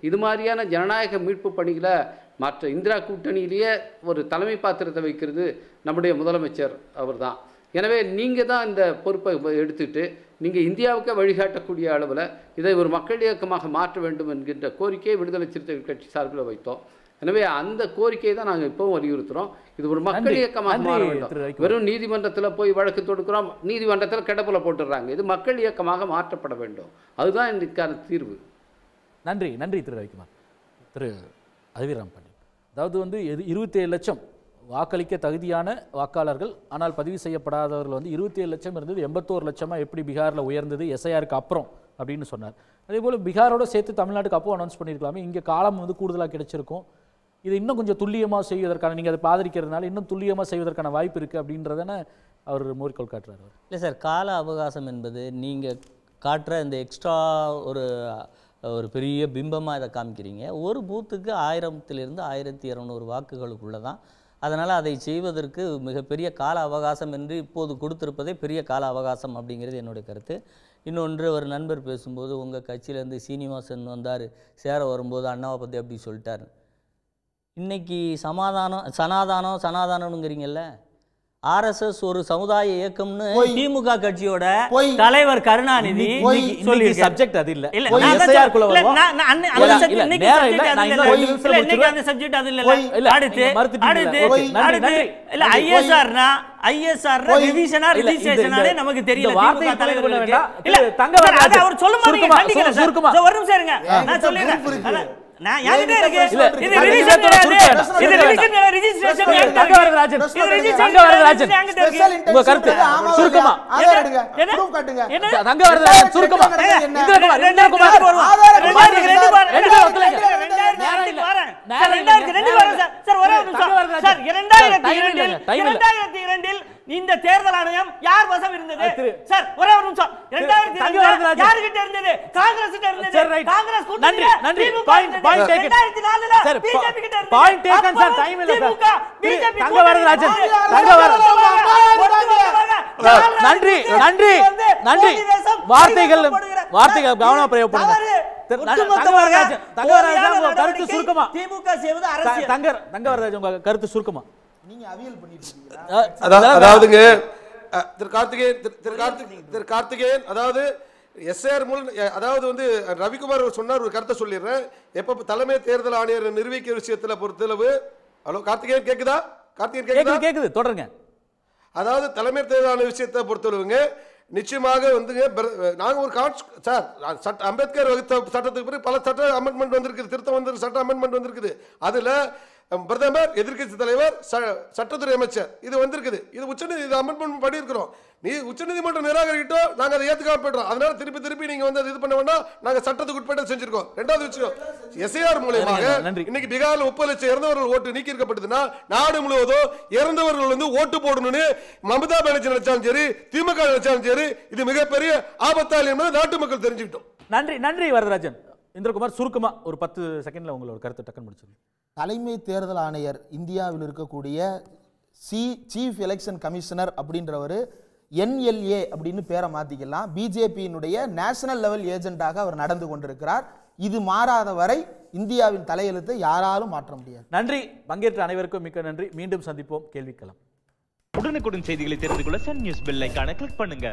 இது மாதிரியான ஜனநாயக மீட்பு பணிகளை மற்ற இந்திரா கூட்டணியிலேயே ஒரு தலைமை பாத்திரத்தை வைக்கிறது நம்முடைய முதலமைச்சர் அவர் தான். எனவே நீங்கள் தான் இந்த பொறுப்பை எடுத்துக்கிட்டு நீங்கள் இந்தியாவுக்கு வழிகாட்டக்கூடிய அளவில் இதை ஒரு மக்கள் இயக்கமாக மாற்ற வேண்டும் என்கின்ற கோரிக்கையை விடுதலை சிறுத்தைகள் கட்சி சார்பில் வைத்தோம். எனவே அந்த கோரிக்கையை தான் நாங்கள் இப்போவும் வலியுறுத்துகிறோம். இது ஒரு மக்கள் இயக்கமாக மாற வேண்டும். வெறும் நீதிமன்றத்தில் போய் வழக்கு தொடுக்கிறோம், நீதிமன்றத்தில் கிடப்பில் போட்டுடுறாங்க. இது மக்கள் இயக்கமாக மாற்றப்பட வேண்டும். அதுதான் இதுக்கான தீர்வு. நன்றி திரு ரவிக்குமார். திரு அதிவீரம் பாண்டியன், அதாவது 27 லட்சம் வாக்களிக்க தகுதியான வாக்காளர்கள், ஆனால் பதிவு செய்யப்படாதவர்கள் 27 லட்சம் இருந்தது, 81 லட்சமாக எப்படி பீகாரில் உயர்ந்தது எஸ்ஐஆருக்கு அப்புறம் அப்படின்னு சொன்னார். அதே போல் பீகாரோட சேர்த்து தமிழ்நாட்டுக்கு அப்போ அனௌன்ஸ் பண்ணியிருக்கலாமே, இங்கே காலம் கூடுதலாக கிடைச்சிருக்கும். இதை இன்னும் கொஞ்சம் துல்லியமாக செய்வதற்கான, நீங்கள் அதை ஆதரிக்கிறதுனால இன்னும் துல்லியமாக செய்வதற்கான வாய்ப்பு இருக்குது அப்படின்றதான அவர் மேற்கோள் காட்டுறாரு. இல்லை சார், கால அவகாசம் என்பது நீங்கள் காட்டுற இந்த எக்ஸ்ட்ரா ஒரு பெரிய பிம்பமாக இதை காமிக்கிறீங்க. ஒரு பூத்துக்கு 1000 1200 வாக்குகளுக்குள்ளே தான். அதனால் அதை செய்வதற்கு மிகப்பெரிய கால அவகாசம் என்று இப்போது கொடுத்திருப்பதே பெரிய கால அவகாசம் அப்படிங்கிறது என்னுடைய கருத்து. இன்னொன்று, ஒரு நண்பர் பேசும்போது உங்கள் கட்சியிலேருந்து சீனிவாசன் வந்தார், சேர வரும்போது அண்ணாவை பற்றி அப்படி சொல்லிட்டார். இன்றைக்கி சனாதானம்ங்கிறீங்கல்ல, RSS ஒரு சமுதாய இயக்கம்னு திமுக கட்சியோட தலைவர் கருணாநிதி சொல்லி சப்ஜெக்ட் அது இல்ல. இல்ல எஸ்ஐஆர் குள்ள வருவோம். அந்த சப்ஜெக்ட் இன்னைக்கு அந்த சப்ஜெக்ட் அது இல்ல. அடுத்து இல்ல ஐஎஸ்ஆர் ரிவிஷனா ரிஜிஸ்ட்ரேஷனானே நமக்கு தெரியல. வார்த்தை தலைவர் இல்ல தங்கவரது அவர் சொல்லும்போது கண்டிக்கல சார். ஒரு நிமிஷம் இருங்க, நான் சொல்லிடுறேன். நான் யார்கிட்ட இருக்கு இது ரிவிஷன் கிடையாது, இது ரிவிஷன் ரெஜிஸ்ட்ரேஷன் தங்கவரதராஜன் தங்கவரதராஜன் உங்க கருத்து சுருக்கமா ஆதாரடுங்க ப்ரூஃப் காட்டுங்க. தங்கவரதராஜன் சுருக்கமா இந்திரகுமார் இந்த தேர்தல் ஆணையம் யார் வசம் இருந்தது சார்? ஒரே ஒரு நிமிஷம். 2002 யார்கிட்ட இருந்தது? காங்கிரஸ் கிட்ட இருந்தது. காங்கிரஸ் கூட்டணி. நன்றி. Point taken. 2004ல பிஜேபி கிட்ட இருந்தது. Point taken sir. டைம் இல்ல சார். பிஜேபி தங்கவரதராஜன் நன்றி நன்றி நன்றி. வார்த்தைகள் கவனமா பிரயோகம் பண்ணுங்க. தங்கவரதராஜன் கருத்து சுருக்கமா. திமுக செய்வது அரசியல். தங்கவரதராஜன் உங்க கருத்து சுருக்கமா. நீங்க அவியல் பண்ணிட்டு இருக்கீங்களா? அதாவதுங்க திரு கார்த்திகேயன் அதாவது எஸ்ஆர் மூலம் அதாவது வந்து ரவிக்குமார் சொன்னார், ஒரு கருத்தை சொல்லிடுறேன். எப்போ தலைமை தேர்தல் ஆணையர் நிர்வகிக்க விஷயத்தில் பொறுத்தளவு. ஹலோ கார்த்திகேயன் கேக்குதா? கார்த்திகேயன் கேக்குது, தொடருங்க. அதாவது தலைமை தேர்தல் ஆணைய விஷயத்தை பொறுத்தளவுங்க நிச்சயமாக வந்துங்க நாங்கள் ஒரு சார் அம்பேத்கர் வகுத்த சட்டத்துக்கு பிறகு பல சட்ட அமெண்ட்மெண்ட் வந்திருக்குது, திருத்தம் வந்து சட்ட அமெண்ட்மெண்ட் வந்திருக்குது. அதில் பிரதமர், எதிர்க்கட்சி தலைவர், சட்டத்துறை அமைச்சர் இது வந்திருக்குது. இது உச்சநீதி அமெண்ட்மெண்ட் படி இருக்கிறோம். நீ உச்சநீதிமன்றம் நிராகரிக்கிட்டோம், நாங்கள் அதை ஏற்றுக்காம போய்ட்டோம். அதனால திருப்பி நீங்கள் வந்து இது பண்ண வேண்டாம், நாங்கள் சட்டத்துக்கு உட்பட்ட செஞ்சிருக்கோம். ரெண்டாவது விஷயம், எஸ்ஐஆர் மூலமாக இன்னைக்கு பீகாரில் 30 லட்சம் இறந்தவர்கள் ஓட்டு நீக்கி இருக்கப்பட்டதுன்னா நாடு முழுவதும் இறந்தவர்கள் வந்து ஓட்டு போடணும்னு மமதா பானர்ஜி நினைச்சாலும் சரி, திமுக நினைச்சாலும் சரி, இது மிகப்பெரிய ஆபத்தால் என்பதை நாட்டு மக்கள் தெரிஞ்சுக்கிட்டோம். நன்றி நன்றி வரதராஜன். இந்திரகுமார் சுருக்கமா ஒரு 10 செகண்ட்ல உங்களோட கருத்தை டக்குன்னு முடிச்சிருங்க. தலைமை தேர்தல் ஆணையர் இந்தியாவில் இருக்கக்கூடிய சீஃப் எலெக்ஷன் கமிஷனர் அப்படின்றவர் NLA அப்படின்னு பேரை மாற்றிக்கலாம். பிஜேபியினுடைய நேஷனல் லெவல் ஏஜெண்டாக அவர் நடந்து கொண்டிருக்கிறார். இது மாறாத வரை இந்தியாவின் தலையெழுத்தை யாராலும் மாற்ற முடியாது. நன்றி. பங்கேற்ற அனைவருக்கும் மிக்க நன்றி. மீண்டும் சந்திப்போம். கேள்விக்கலாம். உடனுக்குடன் செய்திகளை தெரிந்து கொள்ள சன் நியூஸ் பெல் ஐகானை கிளிக் பண்ணுங்க.